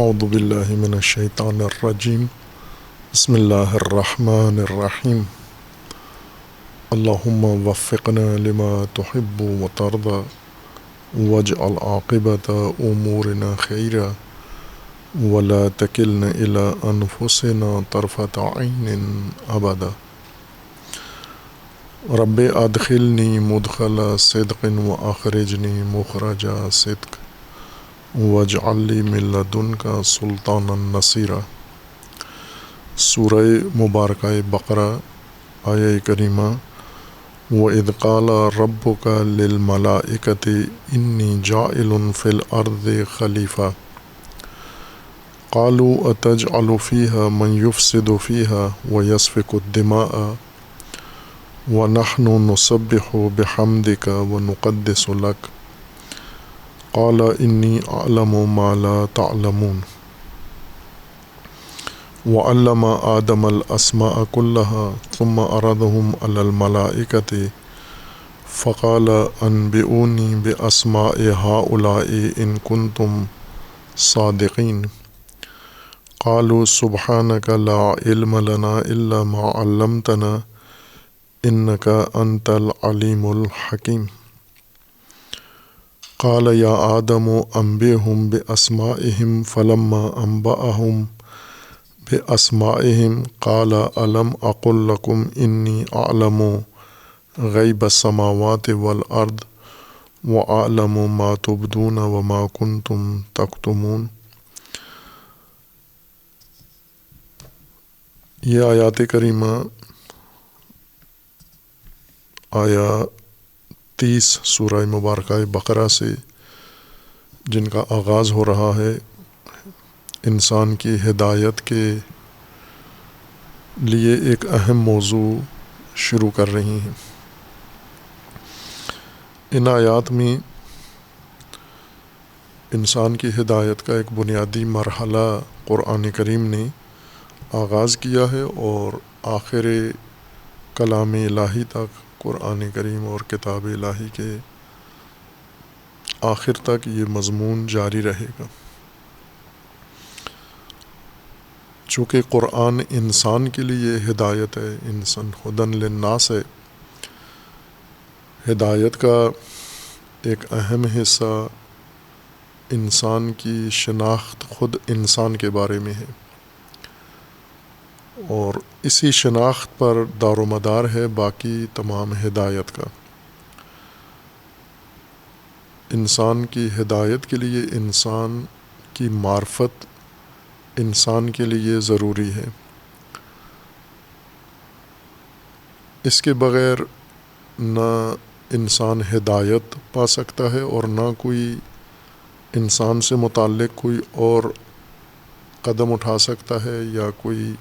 اعوذ باللہ من الشیطان الرجیم بسم اللہ الرحمن الرحیم اللہم وفقنا لما تحب وترضى واجعل عاقبۃ امورنا خیرا ولا تکلنا الی انفسنا طرفۃ عین ابدا رب ادخلنی مدخل صدق واخرجنی مخرج صدق واجعل لی من لدنک سلطانا نصیرا۔ سورہ مبارکہ بقرہ آیہ کریمہ وَإِذْ قَالَ رَبُّكَ لِلْمَلَائِكَةِ إِنِّي جَاعِلٌ فِي الْأَرْضِ خَلِيفَةً قَالُوا أَتَجْعَلُ فِيهَا مَنْ يُفْسِدُ فِيهَا وَيَسْفِكُ الدِّمَاءَ وَنَحْنُ نُسَبِّحُ بِحَمْدِكَ وَنُقَدِّسُ لَكَ قال انی اعلم ما لا تعلمون وعلم آدم الاسماء كلها ثم عرضهم على الملائكة فقال انبئوني باسماء هؤلاء ان كنتم صادقين قالوا سبحانك لا علم لنا الا ما علمتنا انك انت العليم الحكيم قال یا آدم انبئهم باسمائهم فلما انبأهم باسمائهم قال الم اقل لكم انی اعلم غیب السماوات والارض واعلم ما تبدون وما کنتم تکتمون۔ یہ آیات کریمہ آیا 30 سورہ مبارکہ بقرہ سے جن کا آغاز ہو رہا ہے انسان کی ہدایت کے لیے ایک اہم موضوع شروع کر رہی ہیں۔ ان آیات میں انسان کی ہدایت کا ایک بنیادی مرحلہ قرآن کریم نے آغاز کیا ہے اور آخر کلام الہی تک قرآن کریم اور کتاب الہی کے آخر تک یہ مضمون جاری رہے گا۔ چونکہ قرآن انسان کے لیے ہدایت ہے، انسان ہدی للناس ہے، ہدایت کا ایک اہم حصہ انسان کی شناخت خود انسان کے بارے میں ہے، اور اسی شناخت پر دار و مدار ہے باقی تمام ہدایت کا۔ انسان کی ہدایت کے لیے انسان کی معرفت انسان کے لیے ضروری ہے، اس کے بغیر نہ انسان ہدایت پا سکتا ہے اور نہ کوئی انسان سے متعلق کوئی اور قدم اٹھا سکتا ہے یا کوئی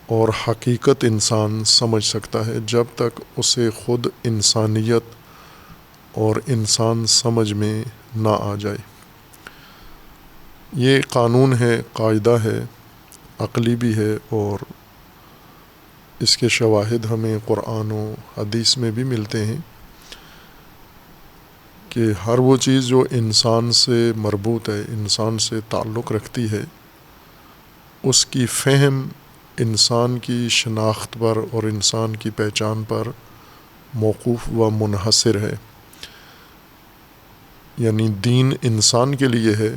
اور حقیقت انسان سمجھ سکتا ہے جب تک اسے خود انسانیت اور انسان سمجھ میں نہ آ جائے۔ یہ قانون ہے، قاعدہ ہے، عقلی بھی ہے، اور اس کے شواہد ہمیں قرآن و حدیث میں بھی ملتے ہیں کہ ہر وہ چیز جو انسان سے مربوط ہے، انسان سے تعلق رکھتی ہے، اس کی فہم انسان کی شناخت پر اور انسان کی پہچان پر موقوف و منحصر ہے۔ یعنی دین انسان کے لیے ہے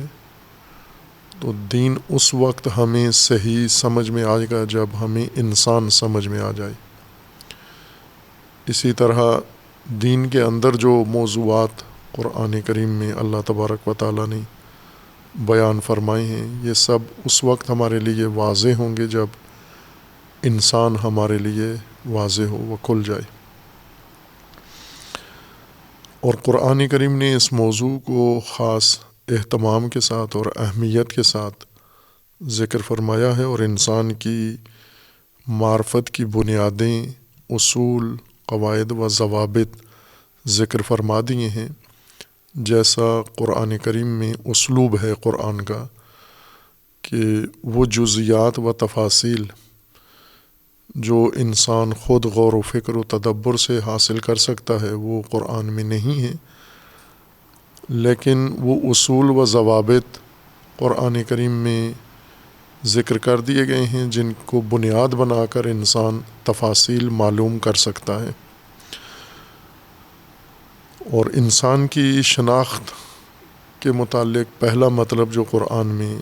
تو دین اس وقت ہمیں صحیح سمجھ میں آئے گا جب ہمیں انسان سمجھ میں آ جائے۔ اسی طرح دین کے اندر جو موضوعات قرآن کریم میں اللہ تبارک و تعالیٰ نے بیان فرمائے ہیں، یہ سب اس وقت ہمارے لیے واضح ہوں گے جب انسان ہمارے لیے واضح ہو، وہ کھل جائے۔ اور قرآن کریم نے اس موضوع کو خاص اہتمام کے ساتھ اور اہمیت کے ساتھ ذکر فرمایا ہے، اور انسان کی معرفت کی بنیادیں، اصول، قواعد و ضوابط ذکر فرما دیے ہیں، جیسا قرآن کریم میں اسلوب ہے قرآن کا کہ وہ جزیات و تفاصیل جو انسان خود غور و فکر و تدبر سے حاصل کر سکتا ہے وہ قرآن میں نہیں ہے، لیکن وہ اصول و ضوابط قرآن کریم میں ذکر کر دیے گئے ہیں، جن کو بنیاد بنا کر انسان تفاصیل معلوم کر سکتا ہے۔ اور انسان کی شناخت کے متعلق پہلا مطلب جو قرآن میں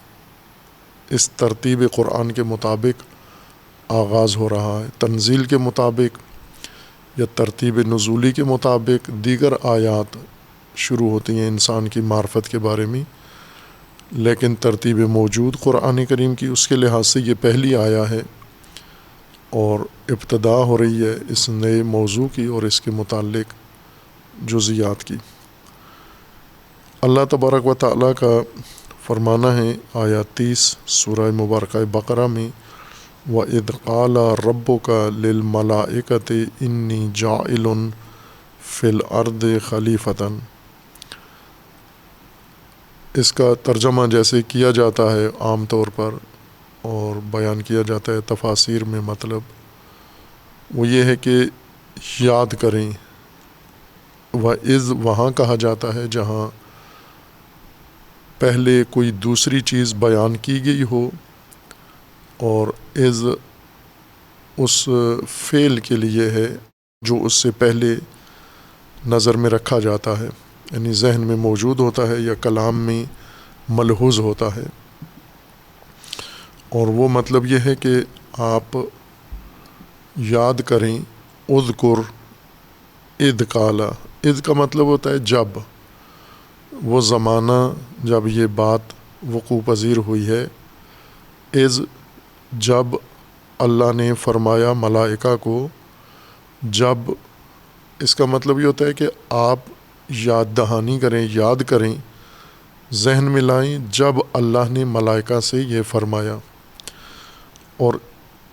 اس ترتیب قرآن کے مطابق آغاز ہو رہا ہے، تنزیل کے مطابق یا ترتیب نزولی کے مطابق دیگر آیات شروع ہوتی ہیں انسان کی معرفت کے بارے میں، لیکن ترتیب موجود قرآن کریم کی اس کے لحاظ سے یہ پہلی آیا ہے اور ابتدا ہو رہی ہے اس نئے موضوع کی اور اس کے متعلق جزیات کی۔ اللہ تبارک و تعالیٰ کا فرمانا ہے آیات 30 سورہ مبارکہ بقرہ میں، وَإِذْ قَالَ رَبُّكَ لِلْمَلَائِكَةِ إِنِّي جَاعِلٌ فِي الْأَرْضِ خَلِيفَةً۔ اس کا ترجمہ جیسے کیا جاتا ہے عام طور پر اور بیان کیا جاتا ہے تفاسیر میں، مطلب وہ یہ ہے کہ یاد کریں۔ وَإِذْ وہاں کہا جاتا ہے جہاں پہلے کوئی دوسری چیز بیان کی گئی ہو، اور اذ اس فعل کے لیے ہے جو اس سے پہلے نظر میں رکھا جاتا ہے، یعنی ذہن میں موجود ہوتا ہے یا کلام میں ملحوظ ہوتا ہے۔ اور وہ مطلب یہ ہے کہ آپ یاد کریں، اذکر اذ قال، اذ کا مطلب ہوتا ہے جب، وہ زمانہ جب یہ بات وقوع پذیر ہوئی ہے، اذ جب اللہ نے فرمایا ملائکہ کو، جب اس کا مطلب یہ ہوتا ہے کہ آپ یاد دہانی کریں، یاد کریں، ذہن میں لائیں جب اللہ نے ملائکہ سے یہ فرمایا۔ اور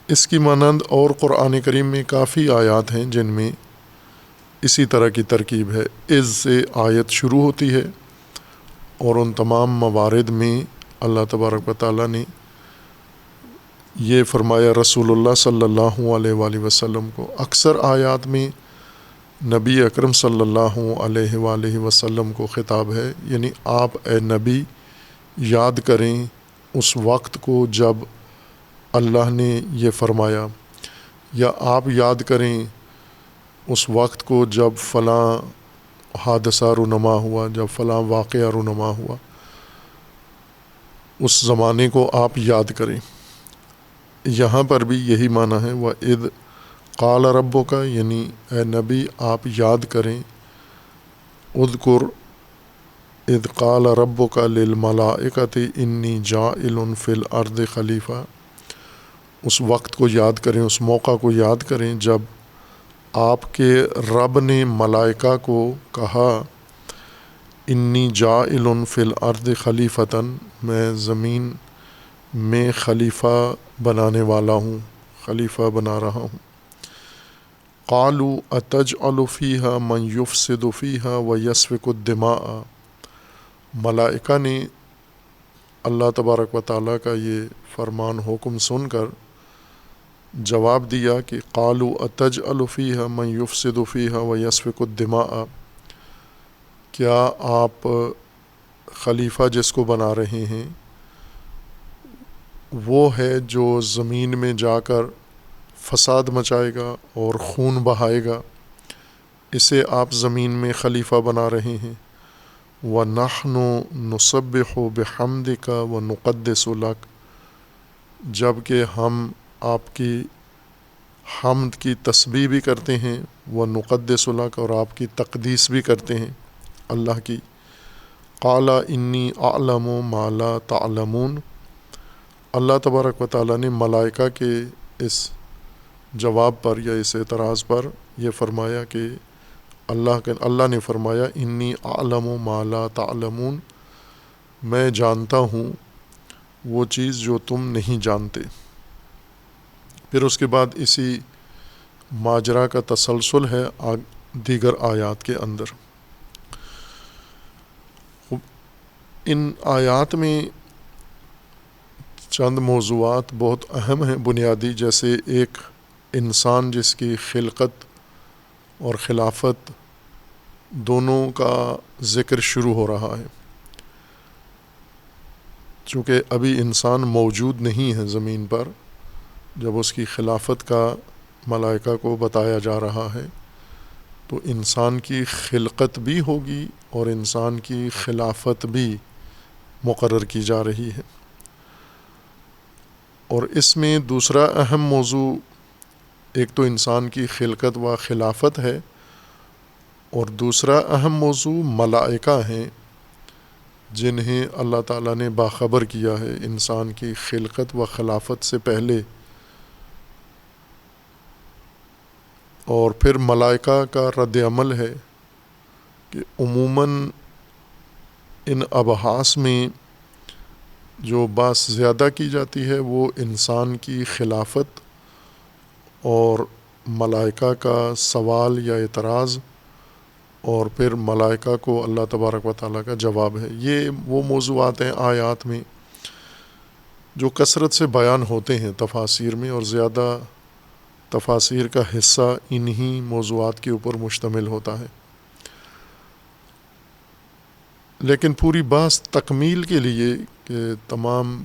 اس کی مانند اور قرآن کریم میں کافی آیات ہیں جن میں اسی طرح کی ترکیب ہے، اذ سے آیت شروع ہوتی ہے، اور ان تمام موارد میں اللہ تبارک و تعالیٰ نے یہ فرمایا رسول اللہ صلی اللہ علیہ وآلہ وسلم کو۔ اکثر آیات میں نبی اکرم صلی اللہ علیہ وآلہ وسلم کو خطاب ہے، یعنی آپ اے نبی یاد کریں اس وقت کو جب اللہ نے یہ فرمایا، یا آپ یاد کریں اس وقت کو جب فلاں حادثہ رونما ہوا، جب فلاں واقعہ رونما ہوا، اس زمانے کو آپ یاد کریں۔ یہاں پر بھی یہی معنی ہے، وَإِذْ قَالَ رَبُّكَ، یعنی اے نبی آپ یاد کریں، اذکر اذ قال ربک للملائکۃ انی جاعل فی الارض خلیفہ، اس وقت کو یاد کریں، اس موقع کو یاد کریں جب آپ کے رب نے ملائکہ کو کہا انی جاعل فی الارض خلیفتاً، میں زمین میں خلیفہ بنانے والا ہوں، خلیفہ بنا رہا ہوں۔ قالوا اتجعل فیہا من یفسد فیہا ویسفک الدماء، ملائکہ نے اللہ تبارک و تعالیٰ کا یہ فرمان حکم سن کر جواب دیا کہ قالوا اتجعل فیہا من یفسد فیہا ویسفک الدماء، کیا آپ خلیفہ جس کو بنا رہے ہیں وہ ہے جو زمین میں جا کر فساد مچائے گا اور خون بہائے گا، اسے آپ زمین میں خلیفہ بنا رہے ہیں۔ وَنَحْنُ نُسَبِّحُ بِحَمْدِكَ وَنُقَدِّسُ لَكَ، جب کہ ہم آپ کی حمد کی تسبیح بھی کرتے ہیں، وَنُقَدِّسُ لَكَ، اور آپ کی تقدیس بھی کرتے ہیں اللہ کی۔ قَالَ إِنِّي أَعْلَمُ مَا لَا تَعْلَمُونَ، اللہ تبارک و تعالیٰ نے ملائکہ کے اس جواب پر یا اس اعتراض پر یہ فرمایا کہ اللہ نے فرمایا انی اعلم ما لا تعلمون، میں جانتا ہوں وہ چیز جو تم نہیں جانتے۔ پھر اس کے بعد اسی ماجرا کا تسلسل ہے دیگر آیات کے اندر۔ ان آیات میں چند موضوعات بہت اہم ہیں بنیادی، جیسے ایک انسان جس کی خلقت اور خلافت دونوں کا ذکر شروع ہو رہا ہے۔ چونکہ ابھی انسان موجود نہیں ہے زمین پر، جب اس کی خلافت کا ملائکہ کو بتایا جا رہا ہے تو انسان کی خلقت بھی ہوگی اور انسان کی خلافت بھی مقرر کی جا رہی ہے۔ اور اس میں دوسرا اہم موضوع ایک تو انسان کی خلقت و خلافت ہے، اور دوسرا اہم موضوع ملائکہ ہیں جنہیں اللہ تعالیٰ نے باخبر کیا ہے انسان کی خلقت و خلافت سے پہلے۔ اور پھر ملائکہ کا رد عمل ہے کہ عموماً ان ابحاث میں جو بات زیادہ کی جاتی ہے وہ انسان کی خلافت اور ملائکہ کا سوال یا اعتراض، اور پھر ملائکہ کو اللہ تبارک و تعالیٰ کا جواب ہے۔ یہ وہ موضوعات ہیں آیات میں جو کثرت سے بیان ہوتے ہیں تفاسیر میں، اور زیادہ تفاسیر کا حصہ انہی موضوعات کے اوپر مشتمل ہوتا ہے۔ لیکن پوری بحث تکمیل کے لیے کہ تمام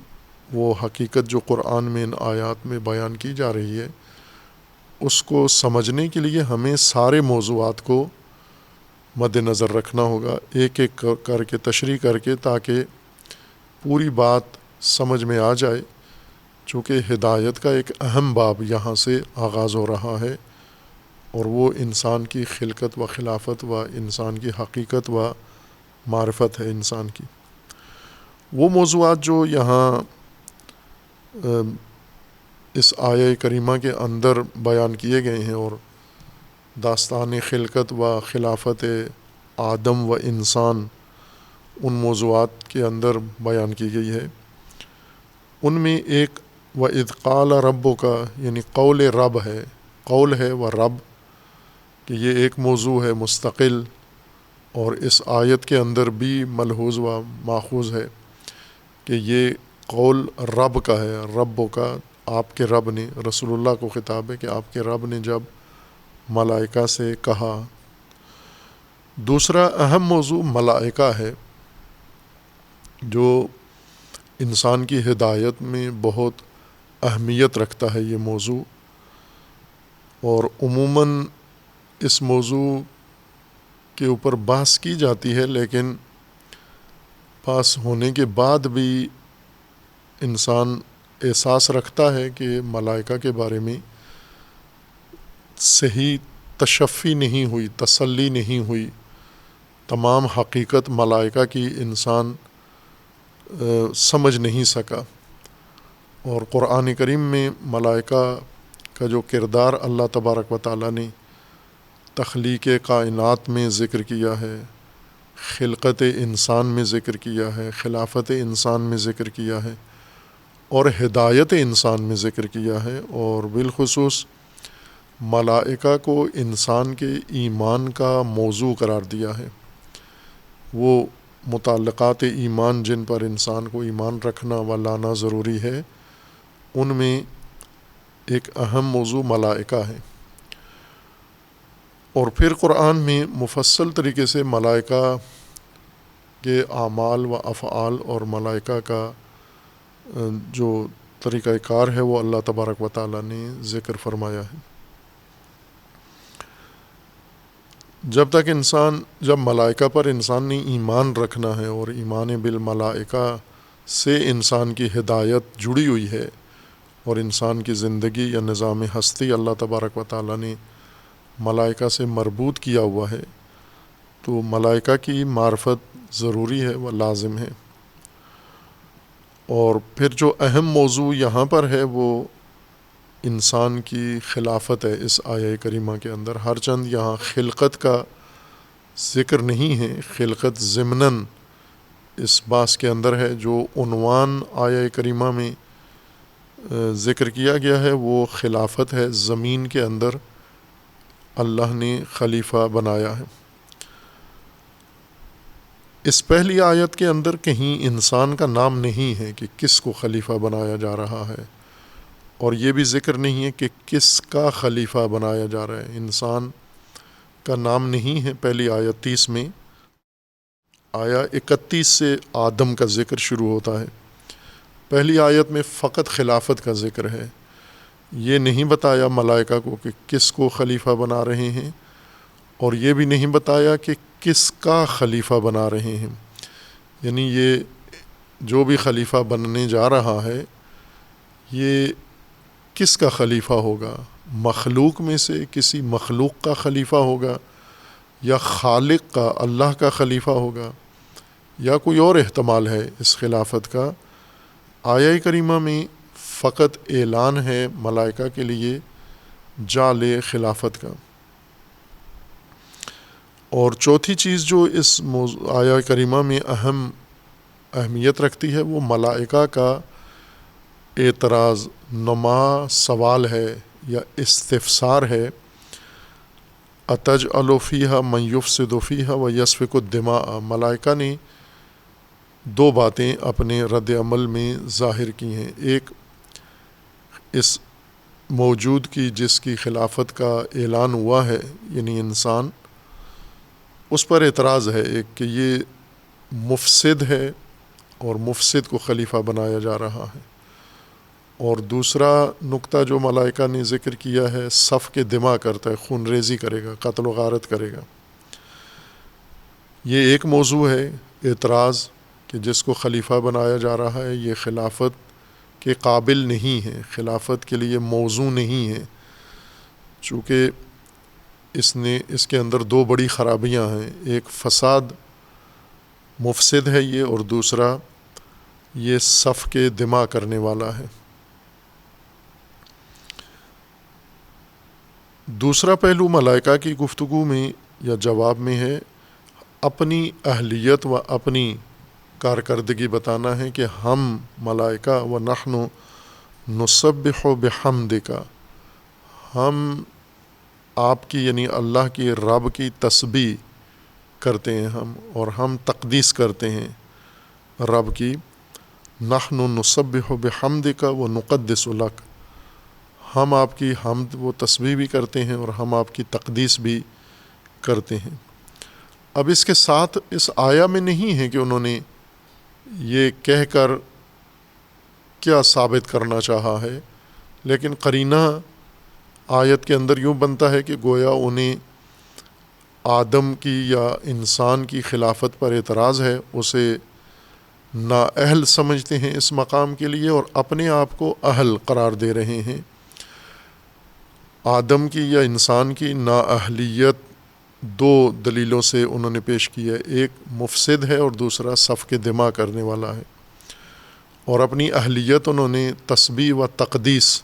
وہ حقیقت جو قرآن میں ان آیات میں بیان کی جا رہی ہے اس کو سمجھنے کے لیے ہمیں سارے موضوعات کو مد نظر رکھنا ہوگا، ایک ایک کر کے تشریح کر کے، تاکہ پوری بات سمجھ میں آ جائے، چونکہ ہدایت کا ایک اہم باب یہاں سے آغاز ہو رہا ہے، اور وہ انسان کی خلقت و خلافت و انسان کی حقیقت و معرفت ہے انسان کی۔ وہ موضوعات جو یہاں اس آیہ کریمہ کے اندر بیان کیے گئے ہیں، اور داستان خلقت و خلافت آدم و انسان ان موضوعات کے اندر بیان کی گئی ہے، ان میں ایک وَإِذْ قَالَ رَبُّكَ یعنی قول رب ہے، قول ہے و رب، کہ یہ ایک موضوع ہے مستقل، اور اس آیت کے اندر بھی ملحوظ و ماخوذ ہے کہ یہ قول رب کا ہے، رب کا، آپ کے رب نے، رسول اللہ کو خطاب ہے کہ آپ کے رب نے جب ملائکہ سے کہا۔ دوسرا اہم موضوع ملائکہ ہے جو انسان کی ہدایت میں بہت اہمیت رکھتا ہے یہ موضوع، اور عموماً اس موضوع کے اوپر بحث کی جاتی ہے، لیکن بحث ہونے کے بعد بھی انسان احساس رکھتا ہے کہ ملائکہ کے بارے میں صحیح تشفی نہیں ہوئی، تسلی نہیں ہوئی، تمام حقیقت ملائکہ کی انسان سمجھ نہیں سکا۔ اور قرآن کریم میں ملائکہ کا جو کردار اللہ تبارک و تعالیٰ نے تخلیق کائنات میں ذکر کیا ہے، خلقت انسان میں ذکر کیا ہے، خلافت انسان میں ذکر کیا ہے، اور ہدایت انسان میں ذکر کیا ہے، اور بالخصوص ملائکہ کو انسان کے ایمان کا موضوع قرار دیا ہے۔ وہ متعلقات ایمان جن پر انسان کو ایمان رکھنا و لانا ضروری ہے، ان میں ایک اہم موضوع ملائکہ ہے۔ اور پھر قرآن میں مفصل طریقے سے ملائکہ کے اعمال و افعال اور ملائکہ کا جو طریقہ کار ہے وہ اللہ تبارک و تعالیٰ نے ذکر فرمایا ہے۔ جب ملائکہ پر انسان نے ایمان رکھنا ہے، اور ایمان بالملائکہ سے انسان کی ہدایت جڑی ہوئی ہے، اور انسان کی زندگی یا نظام ہستی اللہ تبارک و تعالیٰ نے ملائکہ سے مربوط کیا ہوا ہے، تو ملائکہ کی معرفت ضروری ہے و لازم ہے۔ اور پھر جو اہم موضوع یہاں پر ہے وہ انسان کی خلافت ہے اس آیہ کریمہ کے اندر، ہر چند یہاں خلقت کا ذکر نہیں ہے، خلقت ضمناً اس باس کے اندر ہے۔ جو عنوان آیہ کریمہ میں ذکر کیا گیا ہے وہ خلافت ہے، زمین کے اندر اللہ نے خلیفہ بنایا ہے۔ اس پہلی آیت کے اندر کہیں انسان کا نام نہیں ہے کہ کس کو خلیفہ بنایا جا رہا ہے، اور یہ بھی ذکر نہیں ہے کہ کس کا خلیفہ بنایا جا رہا ہے۔ انسان کا نام نہیں ہے پہلی آیت 30 میں، آیا 31 سے آدم کا ذکر شروع ہوتا ہے، پہلی آیت میں فقط خلافت کا ذکر ہے، یہ نہیں بتایا ملائکہ کو کہ کس کو خلیفہ بنا رہے ہیں، اور یہ بھی نہیں بتایا کہ کس کا خلیفہ بنا رہے ہیں، یعنی یہ جو بھی خلیفہ بننے جا رہا ہے یہ کس کا خلیفہ ہوگا، مخلوق میں سے کسی مخلوق کا خلیفہ ہوگا یا خالق کا اللہ کا خلیفہ ہوگا یا کوئی اور احتمال ہے اس خلافت کا۔ آیہ کریمہ میں فقط اعلان ہے ملائکہ کے لیے جعل خلافت کا۔ اور چوتھی چیز جو اس آیہ کریمہ میں اہمیت رکھتی ہے وہ ملائکہ کا اعتراض نما سوال ہے یا استفسار ہے، اتجعل فیہا من یفسد فیہا ویسفک الدماء۔ ملائکہ نے دو باتیں اپنے رد عمل میں ظاہر کی ہیں، ایک اس موجود کی جس کی خلافت کا اعلان ہوا ہے یعنی انسان، اس پر اعتراض ہے ایک کہ یہ مفسد ہے اور مفسد کو خلیفہ بنایا جا رہا ہے، اور دوسرا نقطہ جو ملائکہ نے ذکر کیا ہے صف کے دماء کرتا ہے، خون ریزی کرے گا، قتل و غارت کرے گا۔ یہ ایک موضوع ہے اعتراض کہ جس کو خلیفہ بنایا جا رہا ہے یہ خلافت کے قابل نہیں ہے، خلافت کے لیے موزوں نہیں ہے، چونکہ اس کے اندر دو بڑی خرابیاں ہیں، ایک فساد مفسد ہے یہ، اور دوسرا یہ صف کے دماء کرنے والا ہے۔ دوسرا پہلو ملائکہ کی گفتگو میں یا جواب میں ہے اپنی اہلیت و اپنی کارکردگی بتانا ہے کہ ہم ملائکہ و نحن نسبح بحمدک، ہم آپ کی یعنی اللہ کی رب کی تسبیح کرتے ہیں ہم، اور ہم تقدیس کرتے ہیں رب کی۔ نحن نسبح بحمدک و نقدس لک، ہم آپ کی حمد و تسبیح بھی کرتے ہیں اور ہم آپ کی تقدیس بھی کرتے ہیں۔ اب اس کے ساتھ اس آیہ میں نہیں ہے کہ انہوں نے یہ کہہ کر کیا ثابت کرنا چاہا ہے، لیکن قرینہ آیت کے اندر یوں بنتا ہے کہ گویا انہیں آدم کی یا انسان کی خلافت پر اعتراض ہے، اسے نااہل سمجھتے ہیں اس مقام کے لیے اور اپنے آپ کو اہل قرار دے رہے ہیں۔ آدم کی یا انسان کی نااہلیت دو دلیلوں سے انہوں نے پیش کی ہے، ایک مفسد ہے اور دوسرا صف کے دماء کرنے والا ہے، اور اپنی اہلیت انہوں نے تسبیح و تقدیس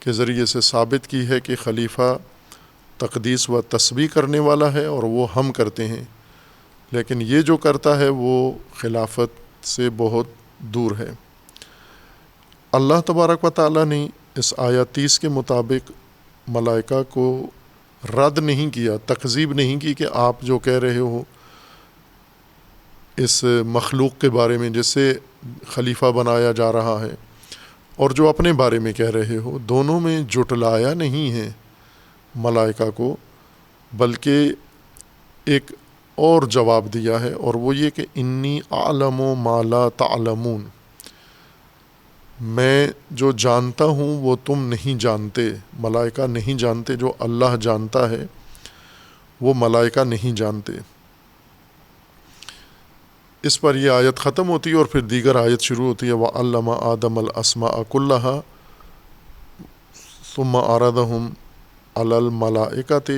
کے ذریعے سے ثابت کی ہے کہ خلیفہ تقدیس و تسبیح کرنے والا ہے اور وہ ہم کرتے ہیں، لیکن یہ جو کرتا ہے وہ خلافت سے بہت دور ہے۔ اللہ تبارک و تعالیٰ نے اس آیہ 30 کے مطابق ملائکہ کو رد نہیں کیا، تکذیب نہیں کی کہ آپ جو کہہ رہے ہو اس مخلوق کے بارے میں جسے خلیفہ بنایا جا رہا ہے اور جو اپنے بارے میں کہہ رہے ہو، دونوں میں جھٹلایا نہیں ہے ملائکہ کو، بلکہ ایک اور جواب دیا ہے، اور وہ یہ کہ انی اعلم ما لا تعلمون، میں جو جانتا ہوں وہ تم نہیں جانتے، ملائکہ نہیں جانتے، جو اللہ جانتا ہے وہ ملائکہ نہیں جانتے۔ اس پر یہ آیت ختم ہوتی ہے اور پھر دیگر آیت شروع ہوتی ہے وَعَلَّمَ آدَمَ الْأَسْمَاءَ كُلَّهَا ثُمَّ عَرَضَهُمْ عَلَى الْمَلَائِكَةِ،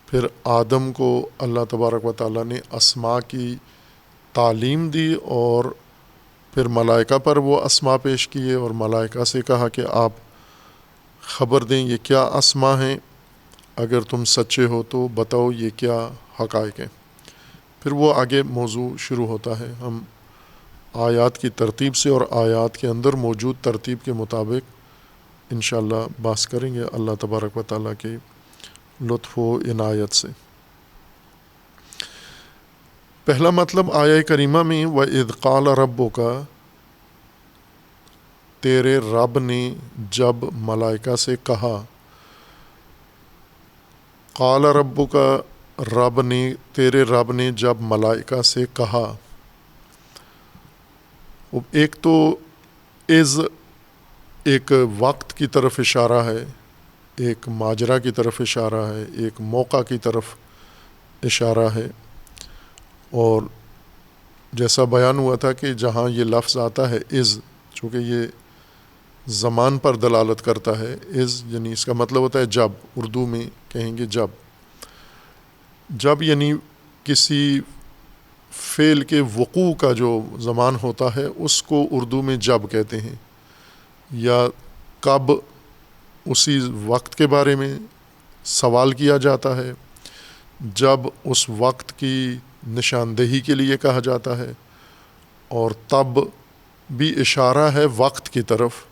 پھر آدم کو اللہ تبارک و تعالیٰ نے اسماء کی تعلیم دی اور پھر ملائکہ پر وہ اسماء پیش کیے اور ملائکہ سے کہا کہ آپ خبر دیں یہ کیا اسماء ہیں، اگر تم سچے ہو تو بتاؤ یہ کیا حقائق ہیں۔ پھر وہ آگے موضوع شروع ہوتا ہے، ہم آیات کی ترتیب سے اور آیات کے اندر موجود ترتیب کے مطابق انشاءاللہ بحث کریں گے اللہ تبارک و تعالیٰ کے لطف و عنایت سے۔ پہلا مطلب آیہ کریمہ میں وَإِذْ قَالَ رَبُّكَ، تیرے رب نے جب ملائکہ سے کہا، قال ربک، رب نے تیرے رب نے جب ملائکہ سے کہا۔ ایک تو از ایک وقت کی طرف اشارہ ہے، ایک ماجرا کی طرف اشارہ ہے، ایک موقع کی طرف اشارہ ہے۔ اور جیسا بیان ہوا تھا کہ جہاں یہ لفظ آتا ہے از، چونکہ یہ زمان پر دلالت کرتا ہے، از یعنی اس کا مطلب ہوتا ہے جب، اردو میں کہیں گے جب یعنی کسی فعل کے وقوع کا جو زمان ہوتا ہے اس کو اردو میں جب کہتے ہیں، یا کب اسی وقت کے بارے میں سوال کیا جاتا ہے، جب اس وقت کی نشاندہی کے لیے کہا جاتا ہے، اور تب بھی اشارہ ہے وقت کی طرف۔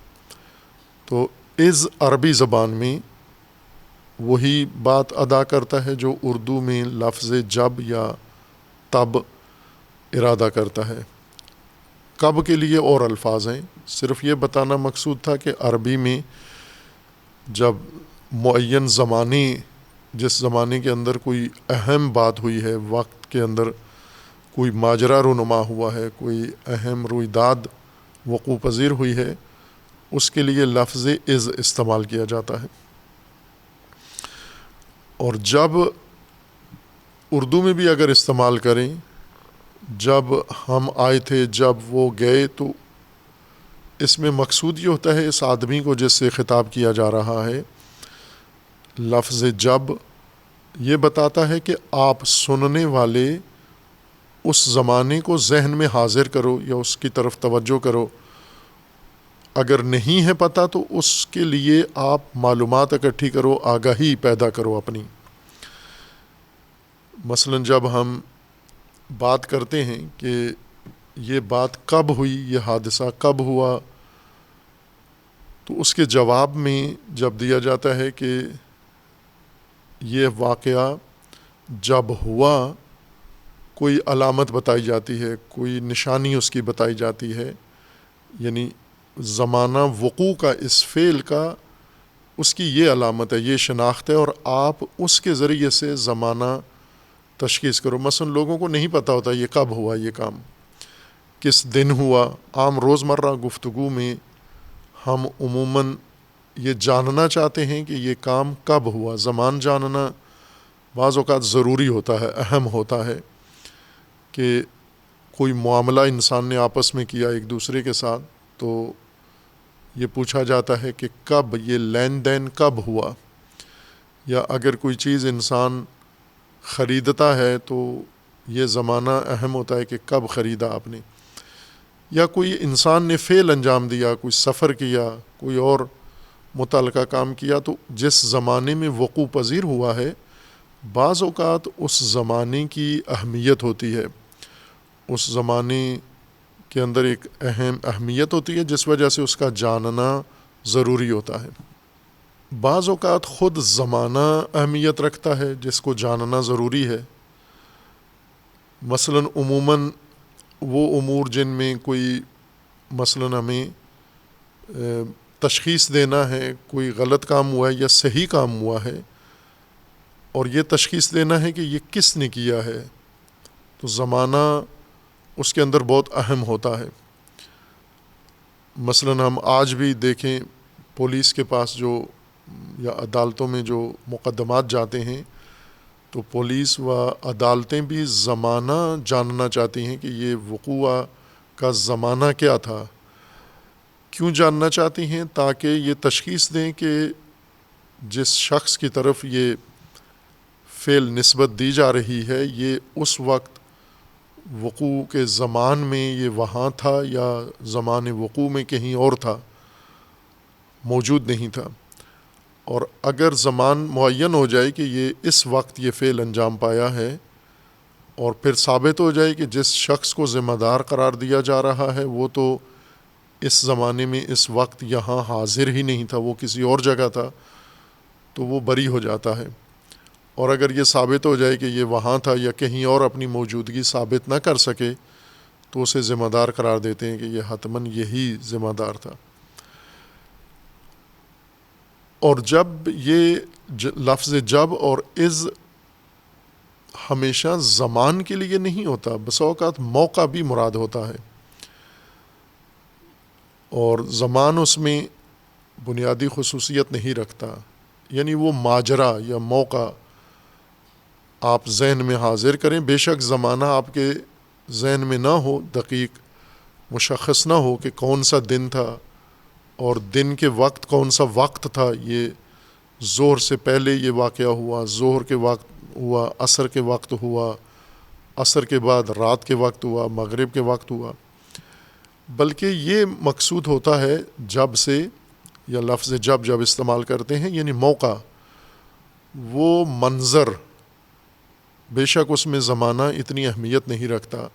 تو از عربی زبان میں وہی بات ادا کرتا ہے جو اردو میں لفظ جب یا تب ارادہ کرتا ہے۔ کب کے لیے اور الفاظ ہیں، صرف یہ بتانا مقصود تھا کہ عربی میں جب معین زمانے، جس زمانے کے اندر کوئی اہم بات ہوئی ہے، وقت کے اندر کوئی ماجرا رونما ہوا ہے، کوئی اہم رویداد وقوع پذیر ہوئی ہے، اس کے لیے لفظ از استعمال کیا جاتا ہے۔ اور جب اردو میں بھی اگر استعمال کریں، جب ہم آئے تھے، جب وہ گئے، تو اس میں مقصود یہ ہوتا ہے اس آدمی کو جس سے خطاب کیا جا رہا ہے، لفظ جب یہ بتاتا ہے کہ آپ سننے والے اس زمانے کو ذہن میں حاضر کرو یا اس کی طرف توجہ کرو۔ اگر نہیں ہے پتہ تو اس کے لیے آپ معلومات اکٹھی کرو، آگاہی پیدا کرو اپنی۔ مثلا جب ہم بات کرتے ہیں کہ یہ بات کب ہوئی، یہ حادثہ کب ہوا، تو اس کے جواب میں جب دیا جاتا ہے کہ یہ واقعہ جب ہوا، کوئی علامت بتائی جاتی ہے، کوئی نشانی اس کی بتائی جاتی ہے، یعنی زمانہ وقوع کا اس فعل کا اس کی یہ علامت ہے، یہ شناخت ہے، اور آپ اس کے ذریعے سے زمانہ تشخیص کرو۔ مثلا لوگوں کو نہیں پتہ ہوتا یہ کب ہوا، یہ کام کس دن ہوا۔ عام روزمرہ گفتگو میں ہم عموماً یہ جاننا چاہتے ہیں کہ یہ کام کب ہوا۔ زمان جاننا بعض اوقات ضروری ہوتا ہے، اہم ہوتا ہے، کہ کوئی معاملہ انسان نے آپس میں کیا ایک دوسرے کے ساتھ، تو یہ پوچھا جاتا ہے کہ کب، یہ لین دین کب ہوا۔ یا اگر کوئی چیز انسان خریدتا ہے تو یہ زمانہ اہم ہوتا ہے کہ کب خریدا آپ نے۔ یا کوئی انسان نے فعل انجام دیا، کوئی سفر کیا، کوئی اور متعلقہ کام کیا، تو جس زمانے میں وقوع پذیر ہوا ہے، بعض اوقات اس زمانے کی اہمیت ہوتی ہے، اس زمانے کے اندر ایک اہمیت ہوتی ہے جس وجہ سے اس کا جاننا ضروری ہوتا ہے۔ بعض اوقات خود زمانہ اہمیت رکھتا ہے جس کو جاننا ضروری ہے۔ مثلا عموماً وہ امور جن میں کوئی مثلا ہمیں تشخیص دینا ہے، کوئی غلط کام ہوا ہے یا صحیح کام ہوا ہے، اور یہ تشخیص دینا ہے کہ یہ کس نے کیا ہے، تو زمانہ اس کے اندر بہت اہم ہوتا ہے۔ مثلا ہم آج بھی دیکھیں پولیس کے پاس جو یا عدالتوں میں جو مقدمات جاتے ہیں، تو پولیس و عدالتیں بھی زمانہ جاننا چاہتی ہیں کہ یہ وقوع کا زمانہ کیا تھا۔ کیوں جاننا چاہتی ہیں؟ تاکہ یہ تشخیص دیں کہ جس شخص کی طرف یہ فعل نسبت دی جا رہی ہے، یہ اس وقت وقوع کے زمان میں یہ وہاں تھا یا زمان وقوع میں کہیں اور تھا، موجود نہیں تھا۔ اور اگر زمان معین ہو جائے کہ یہ اس وقت یہ فعل انجام پایا ہے، اور پھر ثابت ہو جائے کہ جس شخص کو ذمہ دار قرار دیا جا رہا ہے وہ تو اس زمانے میں اس وقت یہاں حاضر ہی نہیں تھا، وہ کسی اور جگہ تھا، تو وہ بری ہو جاتا ہے۔ اور اگر یہ ثابت ہو جائے کہ یہ وہاں تھا یا کہیں اور اپنی موجودگی ثابت نہ کر سکے، تو اسے ذمہ دار قرار دیتے ہیں کہ یہ حتماً یہی ذمہ دار تھا۔ اور جب یہ لفظ جب اور از ہمیشہ زمان کے لیے نہیں ہوتا، بسا اوقات موقع بھی مراد ہوتا ہے۔ اور زمان اس میں بنیادی خصوصیت نہیں رکھتا، یعنی وہ ماجرا یا موقع آپ ذہن میں حاضر کریں، بے شک زمانہ آپ کے ذہن میں نہ ہو، دقیق مشخص نہ ہو کہ کون سا دن تھا اور دن کے وقت کون سا وقت تھا، یہ ظہر سے پہلے یہ واقعہ ہوا، ظہر کے وقت ہوا، عصر کے وقت ہوا، عصر کے بعد رات کے وقت ہوا، مغرب کے وقت ہوا، بلکہ یہ مقصود ہوتا ہے جب سے، یا لفظ جب استعمال کرتے ہیں یعنی موقع، وہ منظر، بے شک اس میں زمانہ اتنی اہمیت نہیں رکھتا،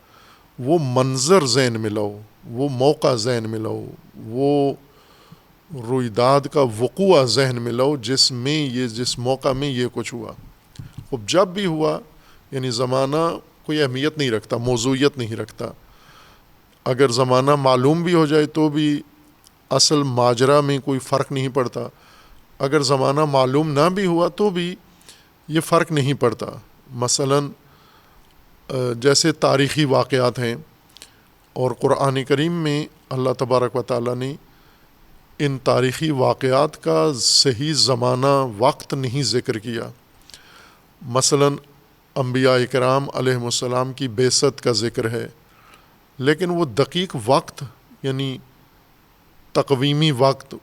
وہ منظر ذہن میں لاؤ، وہ موقع ذہن میں لاؤ، وہ رویداد کا وقوع ذہن میں لاؤ جس موقع میں یہ کچھ ہوا۔ اب جب بھی ہوا یعنی زمانہ کوئی اہمیت نہیں رکھتا، موضوعیت نہیں رکھتا، اگر زمانہ معلوم بھی ہو جائے تو بھی اصل ماجرا میں کوئی فرق نہیں پڑتا، اگر زمانہ معلوم نہ بھی ہوا تو بھی یہ فرق نہیں پڑتا۔ مثلا جیسے تاریخی واقعات ہیں، اور قرآن کریم میں اللہ تبارک و تعالیٰ نے ان تاریخی واقعات کا صحیح زمانہ وقت نہیں ذکر کیا۔ مثلا انبیاء کرام علیہم السلام کی بعثت کا ذکر ہے، لیکن وہ دقیق وقت یعنی تقویمی وقت،